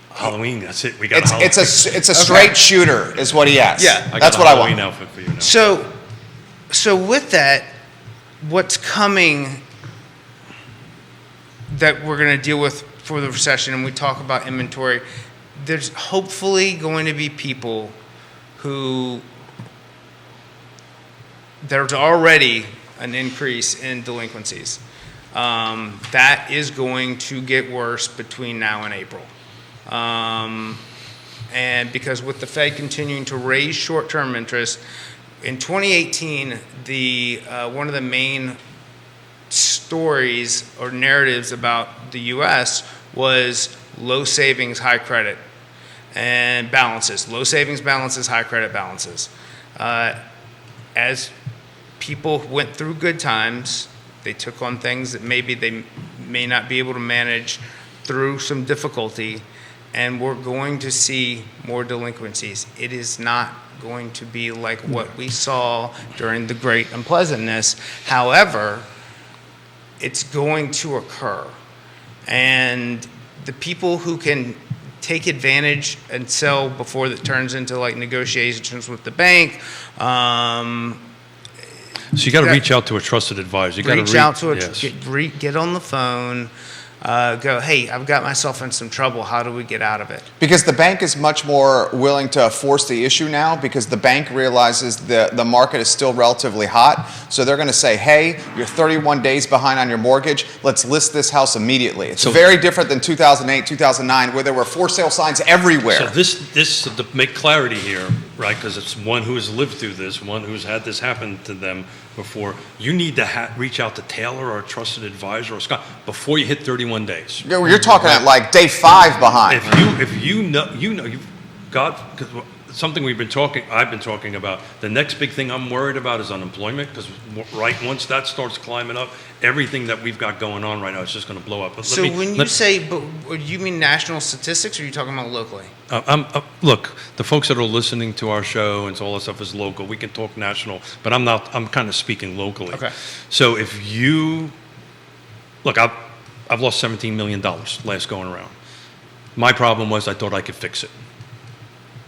Halloween. That's it. We got Halloween. It's a straight shooter, is what he has. Yeah. That's what I want. Halloween outfit for you now. So with that, what's coming that we're going to deal with for the recession, and we talk about inventory, there's hopefully going to be people who there's already an increase in delinquencies. That is going to get worse between now and April. And because with the Fed continuing to raise short-term interest, in 2018, one of the main stories or narratives about the U.S. was low savings, high credit, and balances. Low savings balances, high credit balances. As people went through good times, they took on things that maybe they may not be able to manage through some difficulty, and we're going to see more delinquencies. It is not going to be like what we saw during the Great Unpleasantness. However, it's going to occur. And the people who can take advantage and sell before that turns into like negotiations with the bank, So you got to reach out to a trusted advisor. You got reach out to yes. get on the phone, go, hey, I've got myself in some trouble. How do we get out of it? Because the bank is much more willing to force the issue now because the bank realizes the market is still relatively hot. So they're going to say, hey, you're 31 days behind on your mortgage. Let's list this house immediately. It's very different than 2008, 2009, where there were for sale signs everywhere. So this to make clarity here, right? Because it's one who has lived through this, one who's had this happen to them before. You need to reach out to Taylor or a trusted advisor or Scott before you hit 31 days. You're talking at like day 5 behind. If you know, you've got, cause something I've been talking about, the next big thing I'm worried about is unemployment, because once that starts climbing up, everything that we've got going on right now is just going to blow up. But So when you say, but you mean national statistics, or are you talking about locally? Look, the folks that are listening to our show and all that stuff is local. We can talk national, but I'm kind of speaking locally. Okay. So if you, look, I've lost $17 million last going around. My problem was I thought I could fix it.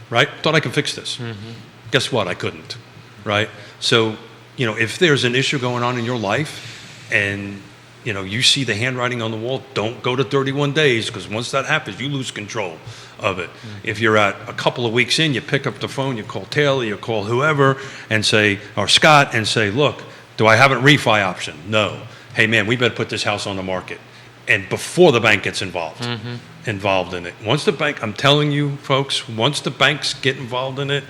Right? Thought I could fix this. Mm-hmm. Guess what? I couldn't. Right? So, if there's an issue going on in your life and, you see the handwriting on the wall, don't go to 31 days, because once that happens, you lose control of it. Mm-hmm. If you're at a couple of weeks in, you pick up the phone, you call Taylor, you call whoever and say, or Scott, and say, look, do I have a refi option? No. Hey man, we better put this house on the market. And before the bank gets involved in it. Once the bank, I'm telling you folks, once the banks get involved in it,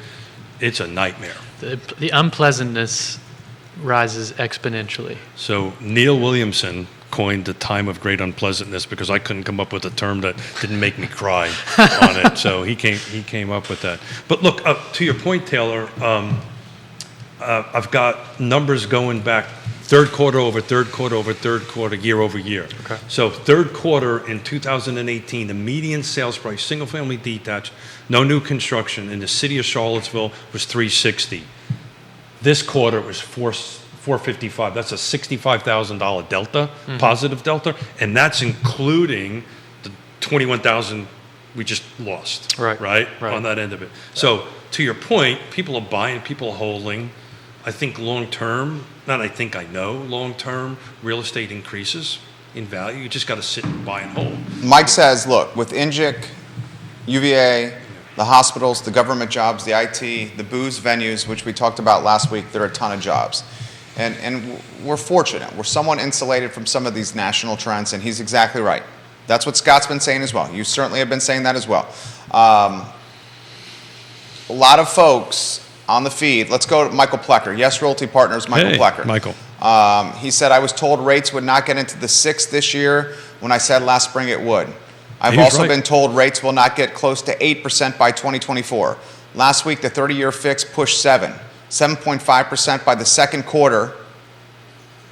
it's a nightmare. The unpleasantness rises exponentially. So Neil Williamson coined the time of great unpleasantness because I couldn't come up with a term that didn't make me cry on it. So he came up with that. But look, to your point, Taylor, I've got numbers going back third quarter over third quarter over third quarter, year over year. Okay. So third quarter in 2018, the median sales price, single family detached, no new construction in the city of Charlottesville was $360. This quarter it was $455. That's a $65,000 delta, positive delta, and that's including the $21,000 we just lost. Right on that end of it. So to your point, people are buying, people are holding. I think long term, I know long term, real estate increases in value. You just got to sit and buy and hold. Mike says, look, with INGIC, UVA, the hospitals, the government jobs, the IT, the booze venues, which we talked about last week, there are a ton of jobs. And we're fortunate. We're somewhat insulated from some of these national trends, and he's exactly right. That's what Scott's been saying as well. You certainly have been saying that as well. a lot of folks on the feed. Let's go to Michael Plecker. Yes, Realty Partners, Michael Hey, Plecker. Michael. He said, I was told rates would not get into the 6 this year when I said last spring it would. I've He was also right. been told rates will not get close to 8% by 2024. Last week, the 30-year fix pushed 7.5% by the second quarter,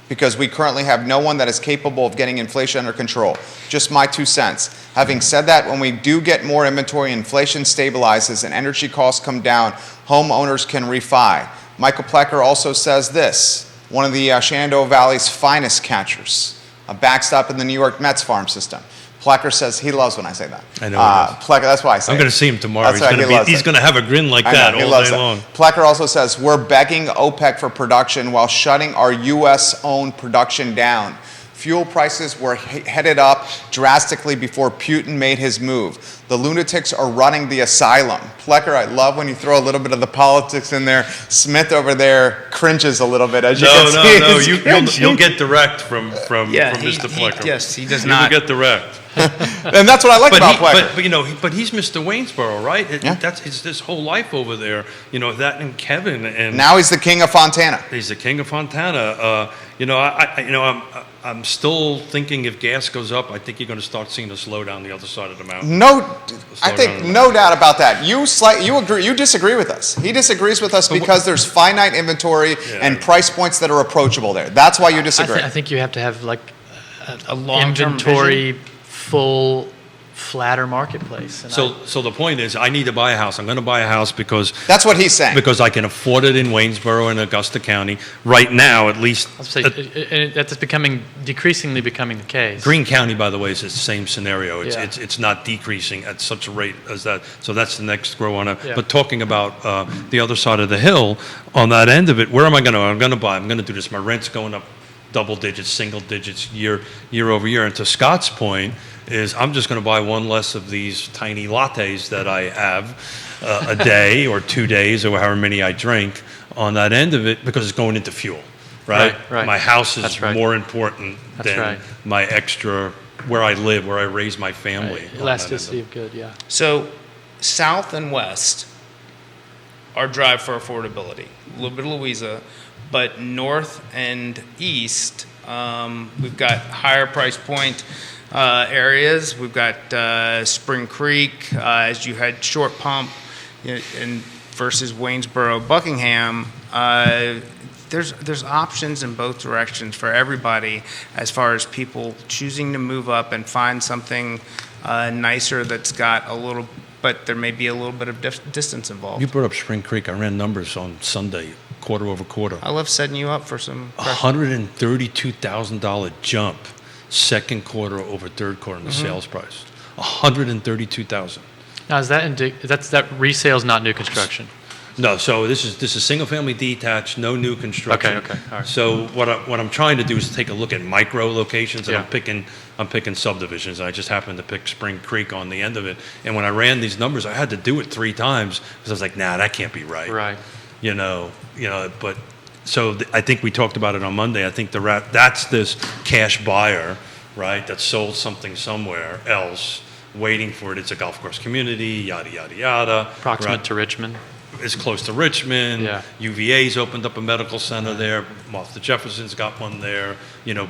because we currently have no one that is capable of getting inflation under control. Just my 2 cents. Having said that, when we do get more inventory, inflation stabilizes and energy costs come down, homeowners can refi. Michael Plecker also says this, one of the Shenandoah Valley's finest catchers, a backstop in the New York Mets farm system. Plecker says he loves when I say that. I know he does. Plecker, that's why I say I'm it. going to see him tomorrow. That's right, He's going to have a grin like I know, that he all loves day that. long. Plecker also says, we're begging OPEC for production while shutting our U.S.-owned production down. Fuel prices were headed up drastically before Putin made his move. The lunatics are running the asylum. Plecker, I love when you throw a little bit of the politics in there. Smith over there cringes a little bit, as you can see. No. He's You'll get direct from Yeah, Mr. Plecker. yes, he does You not. will get direct. And that's what I like about Plecker. But he's Mr. Waynesboro, right? Yeah. That's his whole life over there. That and Kevin and Now he's the king of Fontana. he's the king of Fontana. I'm still thinking if gas goes up, I think you're going to start seeing a slowdown the other side of the mountain. I think no doubt about that. You disagree with us. He disagrees with us because there's finite inventory and price points that are approachable there. That's why you disagree. I think you have to have like A long-term inventory full flatter marketplace. And So the point is, I need to buy a house. I'm going to buy a house because That's what he's saying. I can afford it in Waynesboro and Augusta County right now, at least. I'll say that's decreasingly becoming the case. Greene County, by the way, is the same scenario. Yeah. It's not decreasing at such a rate as that. So that's the next grow on it. Yeah. But talking about the other side of the hill, on that end of it, where am I going to? I'm going to buy. I'm going to do this. My rent's going up double digits, single digits, year over year. And to Scott's point, is I'm just going to buy one less of these tiny lattes that I have a day or 2 days or however many I drink on that end of it, because it's going into fuel, right? Right. My house is That's right. more important That's than right. my extra, where I live, where I raise my family. on that end Elasticity of of good, yeah. So, south and west are drive for affordability. A little bit of Louisa, but north and east, we've got higher price point areas. We've got Spring Creek, as you had Short Pump, and versus Waynesboro, Buckingham. There's options in both directions for everybody as far as people choosing to move up and find something nicer that's got a little, but there may be a little bit of distance involved. You brought up Spring Creek. I ran numbers on Sunday, quarter over quarter. I love setting you up for some $132,000 jump, second quarter over third quarter in the sales price. $132,000. Now, is that that resale is not new construction? No, so this is single family detached, no new construction. Okay, all right. So what I'm trying to do is take a look at micro locations, and Yeah. I'm picking subdivisions. I just happened to pick Spring Creek on the end of it, and when I ran these numbers, I had to do it 3 times because I was like, nah, that can't be right. Right. But so I think we talked about it on Monday. I think that's this cash buyer, right? That sold something somewhere else, waiting for it. It's a golf course community, yada yada yada. Proximate right? to Richmond. It's close to Richmond. Yeah. UVA's opened up a medical center there. Martha Jefferson's got one there. I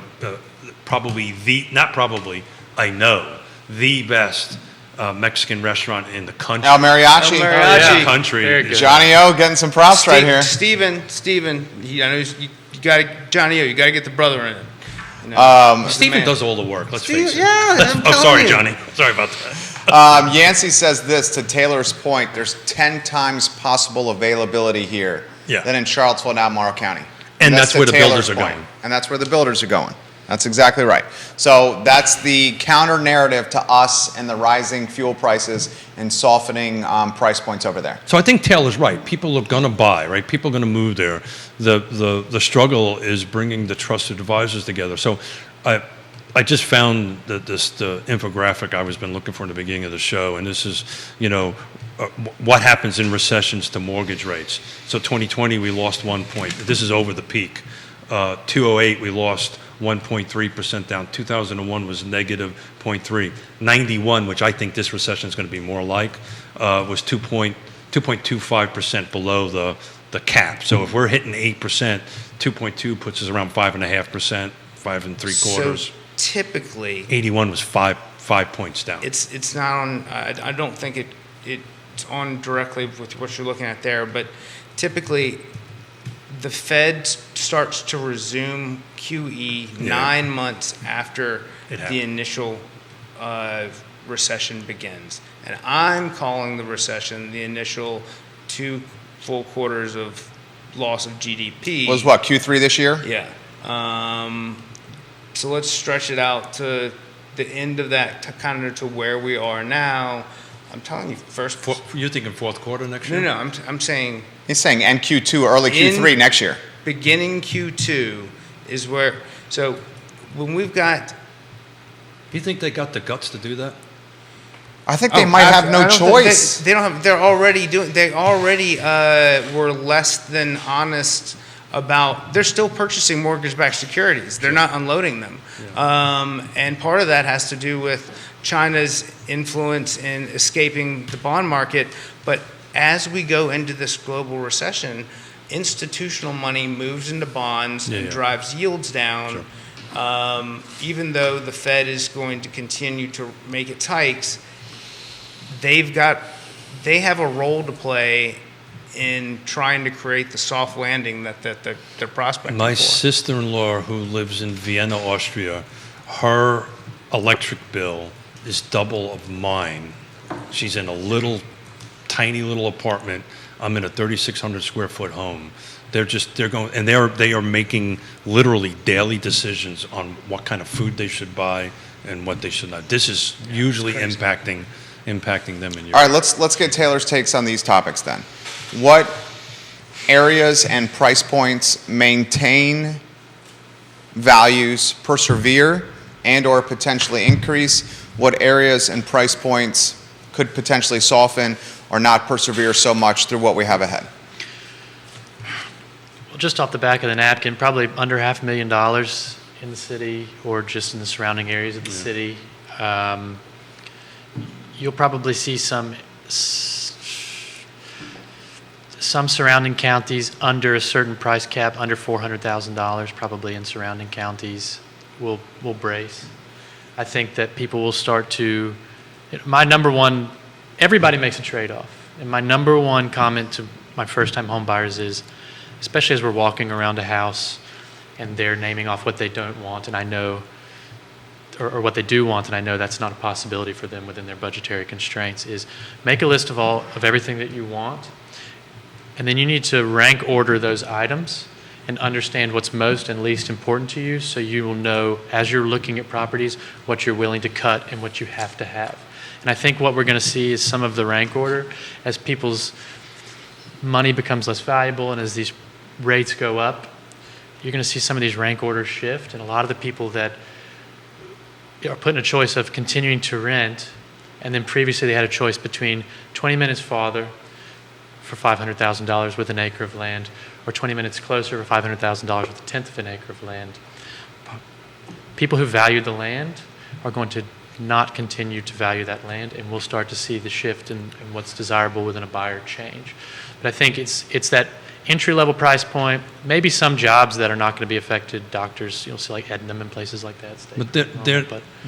know the best Mexican restaurant in the country. El Mariachi. El Mariachi. The country. Very good. Johnny O getting some props right here. Steven, I know you got to, Johnny O, you got to get the brother in it. Stephen does all the work, let's face it. Yeah, I'm Oh, telling sorry, you. Johnny. Sorry about that. Yancey says this, to Taylor's point, there's 10 times possible availability here Yeah. than in Charlottesville and Albemarle County. And that's to where the Taylor's builders are point. going. And that's where the builders are going. That's exactly right. So that's the counter narrative to us and the rising fuel prices and softening price points over there. So I think Taylor's right. People are going to buy, right? People are going to move there. The struggle is bringing the trusted advisors together. So I just found the infographic I was been looking for in the beginning of the show, and this is, what happens in recessions to mortgage rates. So 2020 we lost 1 point. This is over the peak. 2008 we lost 1.3% down. 2001 was negative 0.3. 91, which I think this recession is going to be more like, was 2.2%. 2.25% below the cap. So if we're hitting 8%, 2.2 puts us around 5.5%, 5.75. So typically, 81 was five points down. it's not on, I don't think it's on directly with what you're looking at there, but typically, the Fed starts to resume QE 9 months after It the happened. initial recession begins. And I'm calling the recession the initial 2 full quarters of loss of GDP. Was what, Q3 this year? Yeah. So let's stretch it out to the end of that, kind of to where we are now. I'm telling you, You're thinking fourth quarter next no, year? no, I'm saying He's saying end Q2, early Q3 next year. beginning Q2 is where, so when we've got, You think they got the guts to do that? I think they might have no choice. They don't have, they're already doing, they already were less than honest about, they're still purchasing mortgage-backed securities. They're not unloading them. And part of that has to do with China's influence in escaping the bond market. But as we go into this global recession, institutional money moves into bonds and drives yields down. Even though the Fed is going to continue to make its hikes, they have a role to play in trying to create the soft landing that they're prospecting My for. sister-in-law, who lives in Vienna, Austria, her electric bill is double of mine. She's in a tiny little apartment. I'm in a 3,600 square foot home. They are making literally daily decisions on what kind of food they should buy and what they should not. This is usually impacting them in Europe. All right, let's get Taylor's takes on these topics then. What areas and price points maintain values, persevere, and or potentially increase? What areas and price points could potentially soften or not persevere so much through what we have ahead? Well, just off the back of the napkin, probably under $500,000 in the city or just in the surrounding areas of the city. You'll probably see some surrounding counties under a certain price cap, under $400,000, probably in surrounding counties, will brace. I think that people will start to, my number one, everybody makes a trade-off. And my number one comment to my first-time home buyers is, especially as we're walking around a house and they're naming off what they don't want, and I know, or what they do want, and I know that's not a possibility for them within their budgetary constraints, is make a list of everything that you want, and then you need to rank order those items and understand what's most and least important to you, so you will know, as you're looking at properties, what you're willing to cut and what you have to have. And I think what we're going to see is some of the rank order as people's money becomes less valuable and as these rates go up. You're going to see some of these rank orders shift, and a lot of the people that are put in a choice of continuing to rent, and then previously they had a choice between 20 minutes farther for $500,000 with an acre of land, or 20 minutes closer for $500,000 with a tenth of an acre of land. People who value the land are going to not continue to value that land, and we'll start to see the shift in what's desirable within a buyer change. But I think it's that entry-level price point, maybe some jobs that are not going to be affected, doctors, you'll see like Ednam and places like that. But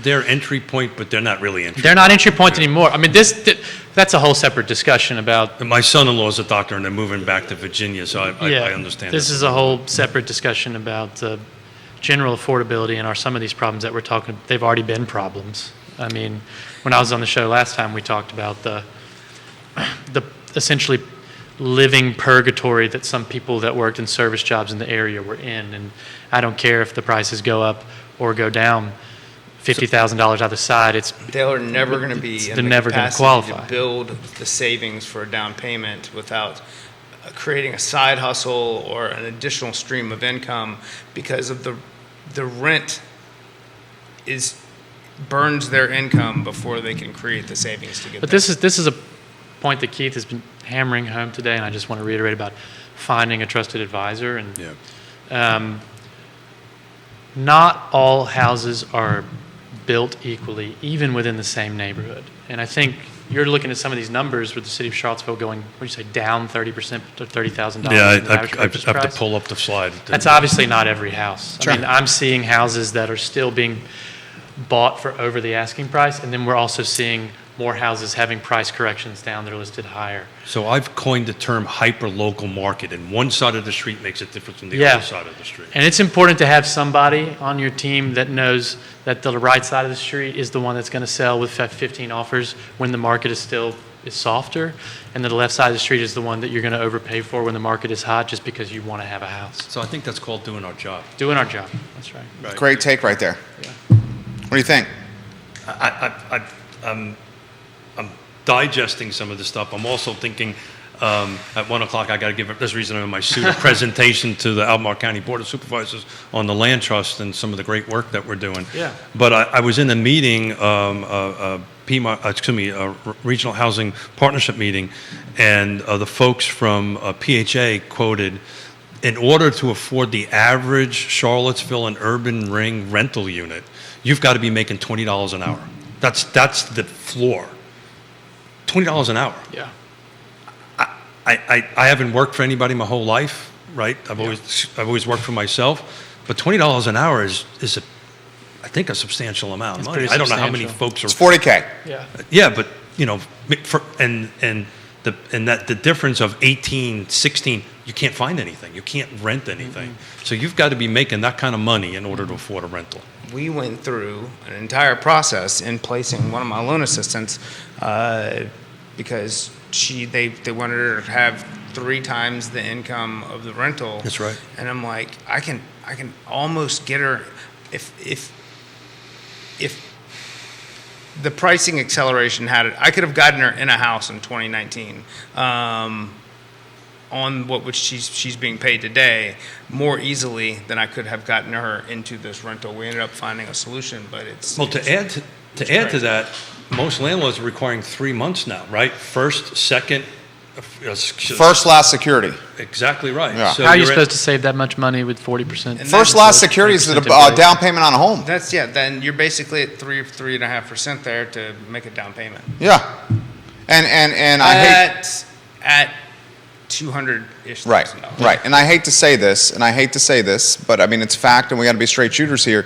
they're entry point, but they're not really entry. They're not entry point anymore. I mean, that's a whole separate discussion about. My son-in-law is a doctor, and they're moving back to Virginia, so I understand. This is a whole separate discussion about general affordability and are some of these problems that we're talking. They've already been problems. I mean, when I was on the show last time, we talked about the essentially living purgatory that some people that worked in service jobs in the area were in, and I don't care if the prices go up or go down $50,000 either side. They're never going to be in the never going to capacity qualify to build the savings for a down payment without creating a side hustle or an additional stream of income, because of the rent burns their income before they can create the savings to get. But this is a point that Keith has been hammering home today, and I just want to reiterate about finding a trusted advisor. And not all houses are built equally, even within the same neighborhood. And I think you're looking at some of these numbers with the city of Charlottesville going, what do you say, down 30% to $30,000. Yeah, in the average I purchase have to price? pull up the slide. That's obviously not every house. Sure. I mean, I'm seeing houses that are still being bought for over the asking price, and then we're also seeing more houses having price corrections down. They're listed higher. So I've coined the term hyper-local market, and one side of the street makes it different from the Yeah. other side of the street. And it's important to have somebody on your team that knows that the right side of the street is the one that's going to sell with 15 offers when the market is softer, and the left side of the street is the one that you're going to overpay for when the market is hot just because you want to have a house. So I think that's called doing our job. Doing our job. That's right. Great take right there. Yeah. What do you think? I'm digesting some of this stuff. I'm also thinking at 1 o'clock I got to give, this reason I'm in my suit, a presentation to the Albemarle County Board of Supervisors on the land trust and some of the great work that we're doing. Yeah. But I was in a meeting, Regional Housing Partnership meeting, and the folks from PHA quoted, in order to afford the average Charlottesville and urban ring rental unit, you've got to be making $20 an hour. That's the floor. $20 an hour. Yeah. I haven't worked for anybody my whole life, right? I've always worked for myself, but $20 an hour is I think a substantial amount of It's money. pretty I don't know how many substantial. folks are. It's 40K. Yeah. Yeah, but the difference of 18, 16, you can't find anything. You can't rent anything. So you've got to be making that kind of money in order to afford a rental. We went through an entire process in placing one of my loan assistants because they wanted her to have 3 times the income of the rental. That's right. And I'm like, I can almost get her if the pricing acceleration had it, I could have gotten her in a house in 2019. On what she's being paid today more easily than I could have gotten her into this rental. We ended up finding a solution, but it's Well, to add to that, most landlords are requiring 3 months now, right? First, second, First, last security. Exactly right. Yeah. So How are you you're at- supposed to save that much money with 40%? And First, then- last security is the 20% down payment on a home. That's then you're basically at 3.5% there to make a down payment. Yeah. And I hate. At 200-ish Right, thousand dollars. right. And I hate to say this, but I mean, it's fact, and we got to be straight shooters here.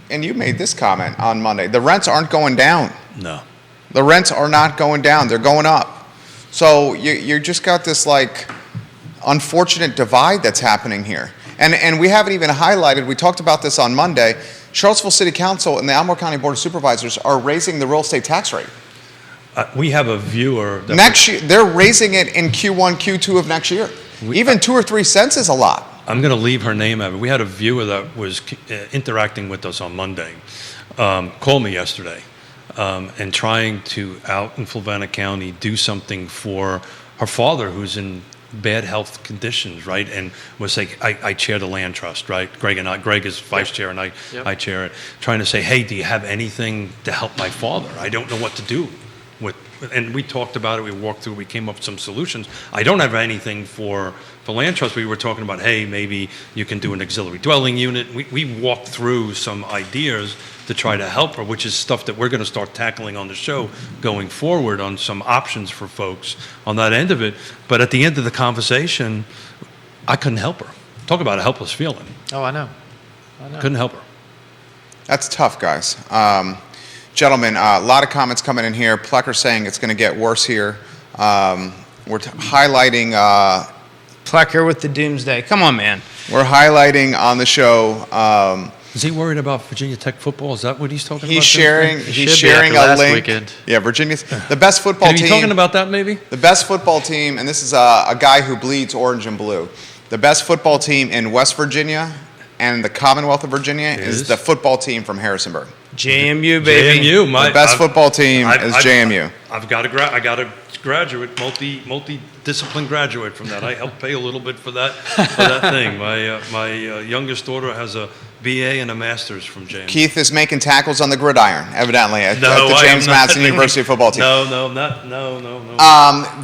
And you made this comment on Monday. The rents aren't going down. No. The rents are not going down. They're going up. So you just got this, like, unfortunate divide that's happening here. And we haven't even highlighted, we talked about this on Monday, Charlottesville City Council and the Albemarle County Board of Supervisors are raising the real estate tax rate. We have a viewer. That Next year, they're raising it in Q1, Q2 of next year. Even 2 or 3 cents is a lot. I'm going to leave her name out of it. We had a viewer that was interacting with us on Monday, called me yesterday, and trying to, out in Fluvanna County, do something for her father who's in bad health conditions, right? And was like, I chair the land trust, right? Greg is vice chair and I chair it. Trying to say, hey, do you have anything to help my father? I don't know what to do. And we talked about it, we walked through, we came up with some solutions. I don't have anything for land trust. We were talking about, hey, maybe you can do an auxiliary dwelling unit. We walked through some ideas to try to help her, which is stuff that we're going to start tackling on the show going forward on some options for folks on that end of it. But at the end of the conversation, I couldn't help her. Talk about a helpless feeling. Oh, I know. Couldn't help her. That's tough, guys. Gentlemen, a lot of comments coming in here. Plecker saying it's going to get worse here. We're highlighting. Plecker with the doomsday. Come on, man. We're highlighting on the show. Is he worried about Virginia Tech football? Is that what he's talking about? He's sharing. It He's should be sharing after a last link. weekend. Yeah, Virginia's the best football Are you team. talking about that maybe? The best football team, and this is a guy who bleeds orange and blue. The best football team in West Virginia and the Commonwealth of Virginia is the football team from Harrisonburg. JMU, baby. JMU, The best football team is JMU. I've got I got a graduate, multi-discipline graduate from that. I helped pay a little bit for that thing. My youngest daughter has a BA and a master's from JMU. Keith is making tackles on the gridiron, evidently, at the I am James not. Madison University football team. No.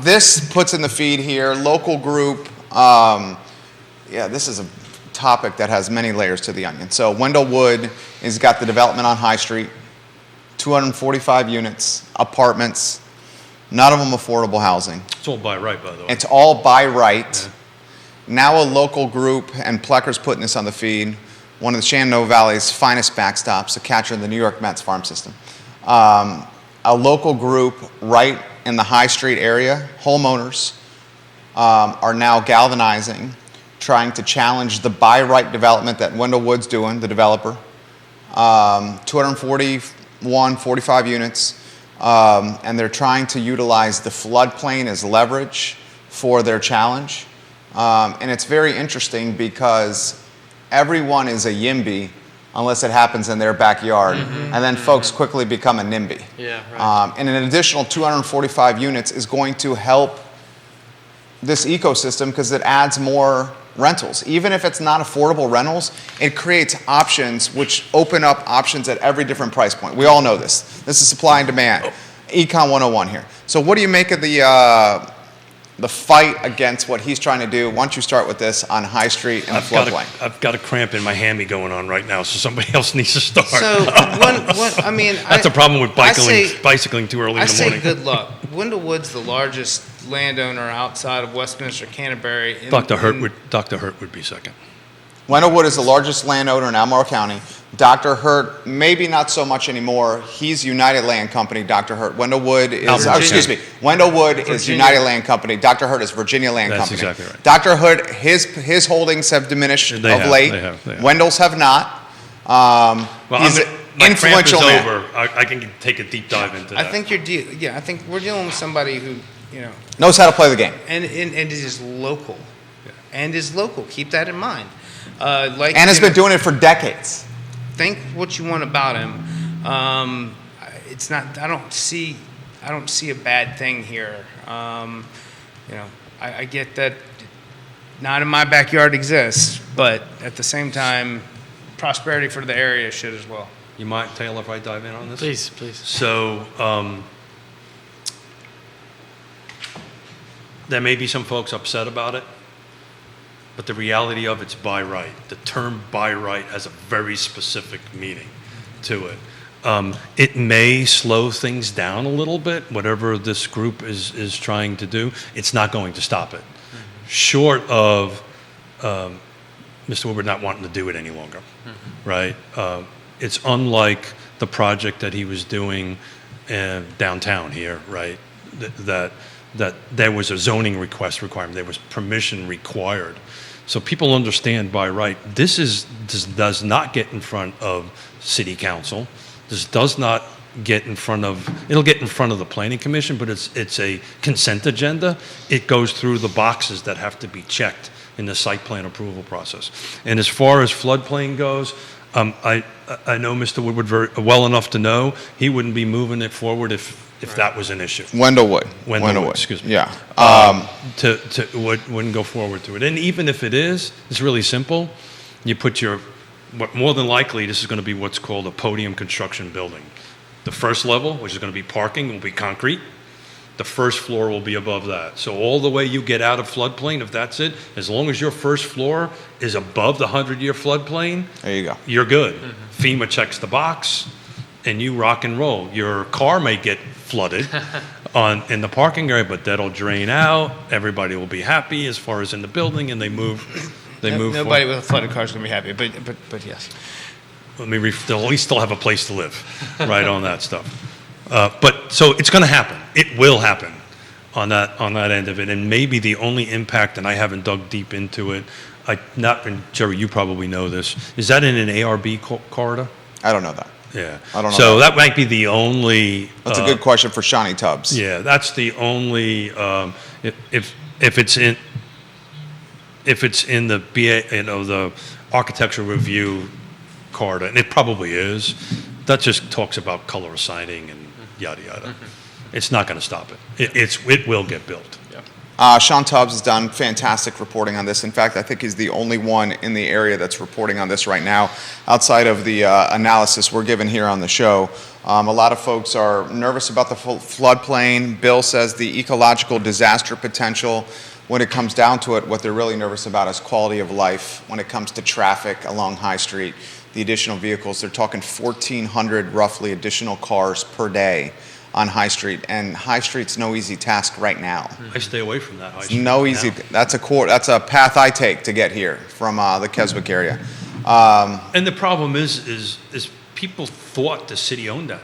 This puts in the feed here, local group. This is a topic that has many layers to the onion. So Wendell Wood has got the development on High Street. 245 units, apartments, none of them affordable housing. It's all by right, by the way. It's all by right. Yeah. Now a local group, and Plecker's putting this on the feed, one of the Shenandoah Valley's finest backstops, a catcher in the New York Mets farm system. A local group right in the High Street area, homeowners, are now galvanizing, trying to challenge the by right development that Wendell Wood's doing, the developer. 45 units, and they're trying to utilize the floodplain as leverage for their challenge. And it's very interesting because everyone is a YIMBY unless it happens in their backyard, and then folks quickly become a NIMBY. Yeah, right. And an additional 245 units is going to help this ecosystem because it adds more rentals. Even if it's not affordable rentals, it creates options which open up options at every different price point. We all know this. This is supply and demand. Econ 101 here. So what do you make of the fight against what he's trying to do? Why don't you start with this on High Street and the floodplain? I've got a cramp in my hammy going on right now, so somebody else needs to start. So, I mean, That's a problem with say- bicycling too early in I the say morning. good luck. Wendell Wood's the largest landowner outside of Westminster, Canterbury. Dr. Hurt would be second. Wendell Wood is the largest landowner in Albemarle County. Dr. Hurt, maybe not so much anymore. He's United Land Company, Dr. Hurt. Wendell Wood is, Wendell Wood is United Land Company. Dr. Hurt is Virginia Land That's Company. exactly right. Dr. Hurt, his holdings have diminished They of have, late. they have. Wendell's have not. Well, He's an my influential cramp is man. over. I can take a deep dive into that. I think I think we're dealing with somebody who, Knows how to play the game. and is local, and is local. Keep that in mind. And has been doing it for decades. Think what you want about him. It's not. I don't see a bad thing here. I get that. Not in my backyard exists, but at the same time, prosperity for the area should as well. You mind, Taylor, if I dive in on this? Please, please. So, there may be some folks upset about it, but the reality of it's by right. The term by right has a very specific meaning to it. It may slow things down a little bit, whatever this group is trying to do. It's not going to stop it. Short of Mr. Woodward not wanting to do it any longer, right? It's unlike the project that he was doing downtown here, right? That there was a zoning requirement, there was permission required. So people understand by right, this does not get in front of city council. This does not get in front of, it'll get in front of the planning commission, but it's a consent agenda. It goes through the boxes that have to be checked in the site plan approval process. And as far as floodplain goes, I know Mr. Woodward very well enough to know he wouldn't be moving it forward if that was an issue. Wendell Wood. Excuse me. Yeah. Wouldn't go forward to it. And even if it is, it's really simple. You put more than likely, this is going to be what's called a podium construction building. The first level, which is going to be parking, will be concrete. The first floor will be above that. So all the way you get out of floodplain, if that's it, as long as your first floor is above the 100-year floodplain, There you go. you're good. FEMA checks the box, and you rock and roll. Your car may get flooded in the parking area, but that'll drain out. Everybody will be happy as far as in the building, and they move. Nobody Nobody with a flooded car is going to be happy, but yes. They'll at least still have a place to live, right, on that stuff. But so it's going to happen. It will happen on that end of it. And maybe the only impact, and I haven't dug deep into it, and Jerry, you probably know this, is that in an ARB corridor? I don't know that. Yeah. I don't know So that might be the only. That's a good question for Shawnee Tubbs. Yeah, that's the only. If it's in the BA, the architectural review corridor, and it probably is, that just talks about color assigning and yada yada. It's not going to stop it. It will get built. Sean Tubbs has done fantastic reporting on this. In fact, I think he's the only one in the area that's reporting on this right now, outside of the analysis we're given here on the show. A lot of folks are nervous about the floodplain. Bill says the ecological disaster potential. when it comes down to it, what they're really nervous about is quality of life. When it comes to traffic along High Street, the additional vehicles, they're talking 1,400 roughly additional cars per day on High Street, and High Street's no easy task right now. I stay away from that High Street. No easy. now. That's a path I take to get here from the Keswick area. And the problem is people thought the city owned that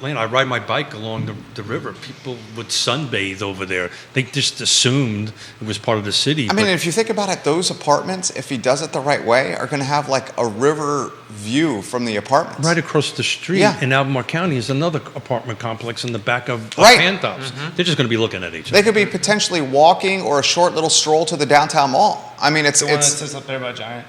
land. I ride my bike along the river. People would sunbathe over there. They just assumed it was part of the city. I mean, if you think about it, those apartments, if he does it the right way, are going to have like a river view from the apartments. right across the street Yeah. in Albemarle County is another apartment complex in the back of Right. Pantops. They're just going to be looking at each They other. could be potentially walking or a short little stroll to the downtown mall. I mean, it's The one that sits up there by Giant.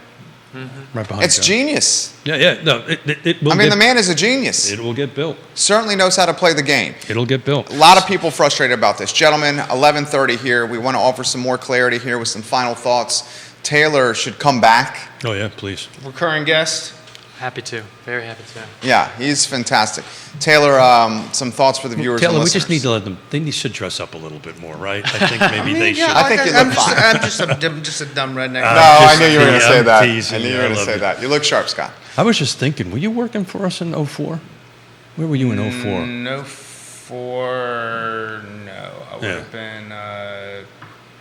Right behind it's you. genius. Yeah. No, it will I mean, get, the man is a genius. it will get built. Certainly knows how to play the game. It'll get built. A lot of people frustrated about this. Gentlemen, 11:30 here. We want to offer some more clarity here with some final thoughts. Taylor should come back. Oh yeah, please. Recurring guest. Happy to. Very happy to. Yeah, he's fantastic. Taylor, some thoughts for the viewers Taylor, and we listeners. just need to let them. They should dress up a little bit more, right? I think maybe they should. I think you look fine. I'm just a dumb redneck. No, I Just knew you were going to teasing. say I'm that. teasing I knew you you. were I going to love say it. that. You look sharp, Scott. I was just thinking, were you working for us in 04? Where were you in 04? No, no. I would Yeah. have been,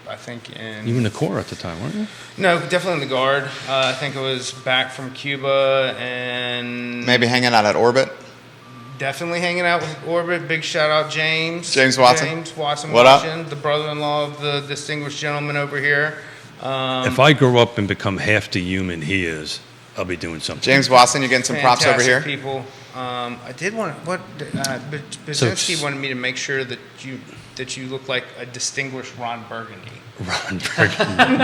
I think in. You were in the Corps at the time, weren't you? No, definitely in the Guard. I think it was back from Cuba and. Maybe hanging out at Orbit. Definitely hanging out with Orbit. Big shout out, James. James Watson. James Watson. What up? The brother-in-law of the distinguished gentleman over here. If I grow up and become half the human he is, I'll be doing something. James Watson, you're getting some props over Fantastic here. people. I did want but Basinski wanted me to make sure that you look like a distinguished Ron Burgundy. Ron Burgundy.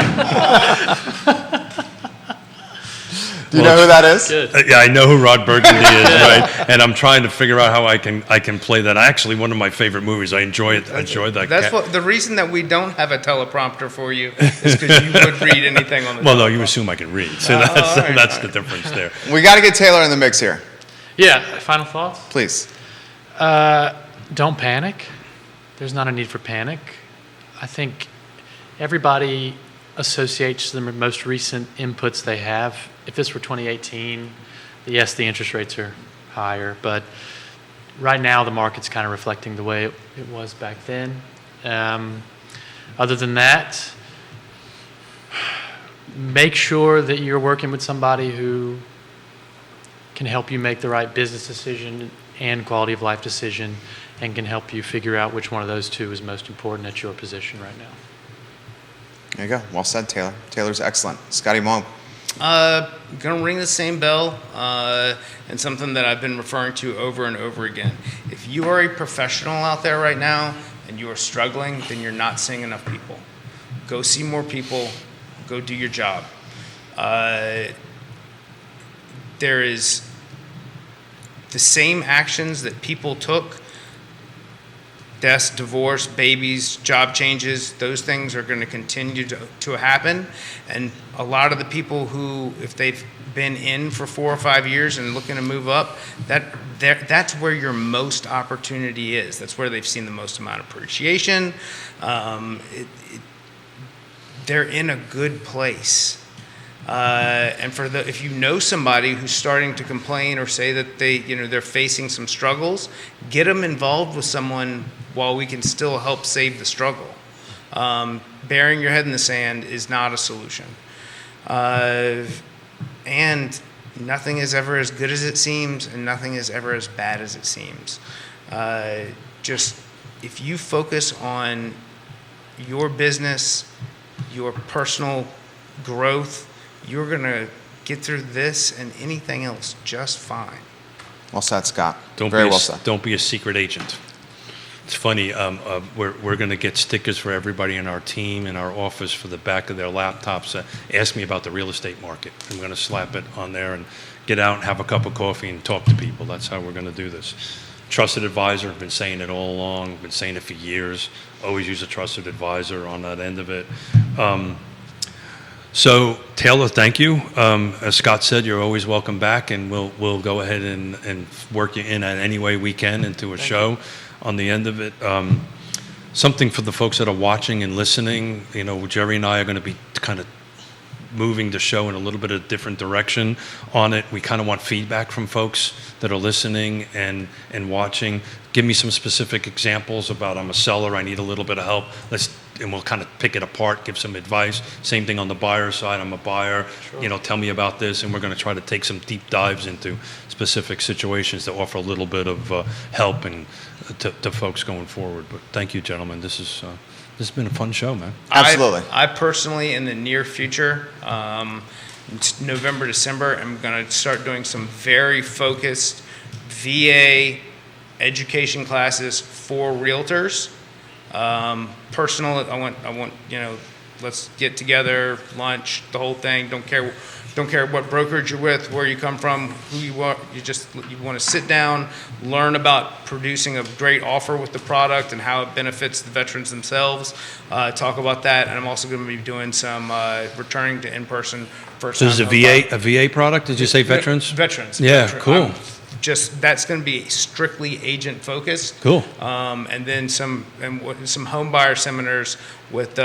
Do you know who that is? Good. Yeah, I know who Rod Burgundy is, right? And I'm trying to figure out how I can play that. Actually, one of my favorite movies. I enjoy it. I enjoy that. That's what the reason that we don't have a teleprompter for you is because you would read anything on the. Well, no, you assume I can read, so that's all right, that's all the right. difference there. We got to get Taylor in the mix here, Yeah. Final thoughts? please. Don't panic. There's not a need for panic. I think everybody associates the most recent inputs they have. If this were 2018, yes, the interest rates are higher, but right now the market's kind of reflecting the way it was back then. Other than that, make sure that you're working with somebody who can help you make the right business decision and quality of life decision, and can help you figure out which one of those two is most important at your position right now. There you go. Well said, Taylor. Taylor's excellent. Scotty Moe. Gonna ring the same bell, and something that I've been referring to over and over again. If you are a professional out there right now and you are struggling, then you're not seeing enough people. Go see more people. Go do your job. There is the same actions that people took. Deaths, divorce, babies, job changes, those things are going to continue to happen. And a lot of the people who, if they've been in for 4 or 5 years and looking to move up, that's where your most opportunity is. That's where they've seen the most amount of appreciation. They're in a good place. And if you know somebody who's starting to complain or say that they're facing some struggles, get them involved with someone while we can still help save the struggle. Burying your head in the sand is not a solution. And nothing is ever as good as it seems, and nothing is ever as bad as it seems. Just if you focus on your business, your personal growth, you're going to get through this and anything else just fine. Well said, Scott. Don't Very be well a, said. Don't be a secret agent. It's funny. We're going to get stickers for everybody in our team in our office for the back of their laptops. Ask me about the real estate market. I'm going to slap it on there and get out and have a cup of coffee and talk to people. That's how we're going to do this. Trusted advisor. I've been saying it all along. I've been saying it for years. Always use a trusted advisor on that end of it. So Taylor, thank you. As Scott said, you're always welcome back, and we'll go ahead and work you in any way we can into a show on the end of it. something for the folks that are watching and listening. You know, Jerry and I are going to be kind of moving the show in a little bit of a different direction on it. We kind of want feedback from folks that are listening and watching. Give me some specific examples about, I'm a seller, I need a little bit of help. And we'll kind of pick it apart, give some advice. Same thing on the buyer side. I'm a buyer. Sure. You know, tell me about this, and we're going to try to take some deep dives into specific situations that offer a little bit of help and to folks going forward. But thank you, gentlemen. This has been a fun show, man. Absolutely. I personally, in the near future, November, December, I'm going to start doing some very focused VA education classes for realtors. Personal, I want, you know, let's get together, lunch, the whole thing. Don't care what brokerage you're with, where you come from, who you are. You want to sit down, learn about producing a great offer with the product and how it benefits the veterans themselves. Talk about that, and I'm also going to be doing some returning to in-person first. So this is a VA product? Did you say veterans? Veterans. Yeah, cool. That's going to be strictly agent focused. Cool. And then some home buyer seminars with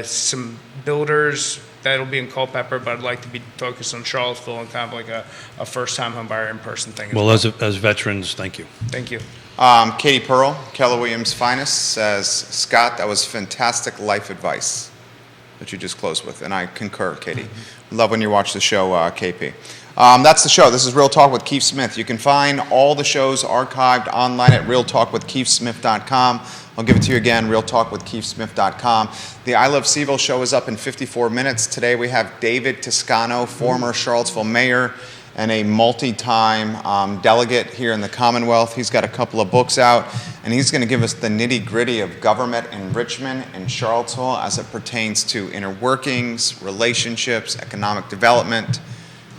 some builders. That'll be in Culpeper, but I'd like to be focused on Charlottesville and kind of like a first-time home buyer in-person thing. Well, as veterans, thank you. Thank you. Katie Pearl, Keller Williams Finest, says, Scott, that was fantastic life advice that you just closed with, and I concur, Katie. Love when you watch the show, KP. That's the show. This is Real Talk with Keith Smith. You can find all the shows archived online at realtalkwithkeithsmith.com. I'll give it to you again, realtalkwithkeithsmith.com. The I Love Seville show is up in 54 minutes. Today we have David Toscano, former Charlottesville mayor and a multi-time delegate here in the Commonwealth. He's got a couple of books out, and he's going to give us the nitty-gritty of government in Richmond and Charlottesville as it pertains to inner workings, relationships, economic development,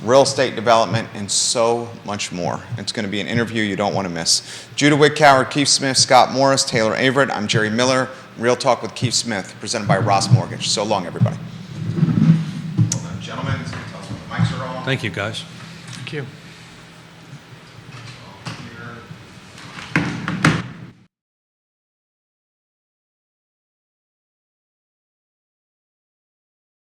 real estate development, and so much more. It's going to be an interview you don't want to miss. Judah Wickhauer, Keith Smith, Scott Morris, Taylor Averitte. I'm Jerry Miller. Real Talk with Keith Smith, presented by Ross Mortgage. So long, everybody. Well done, gentlemen. Tell us when the mics are on. Thank you, guys. Thank you.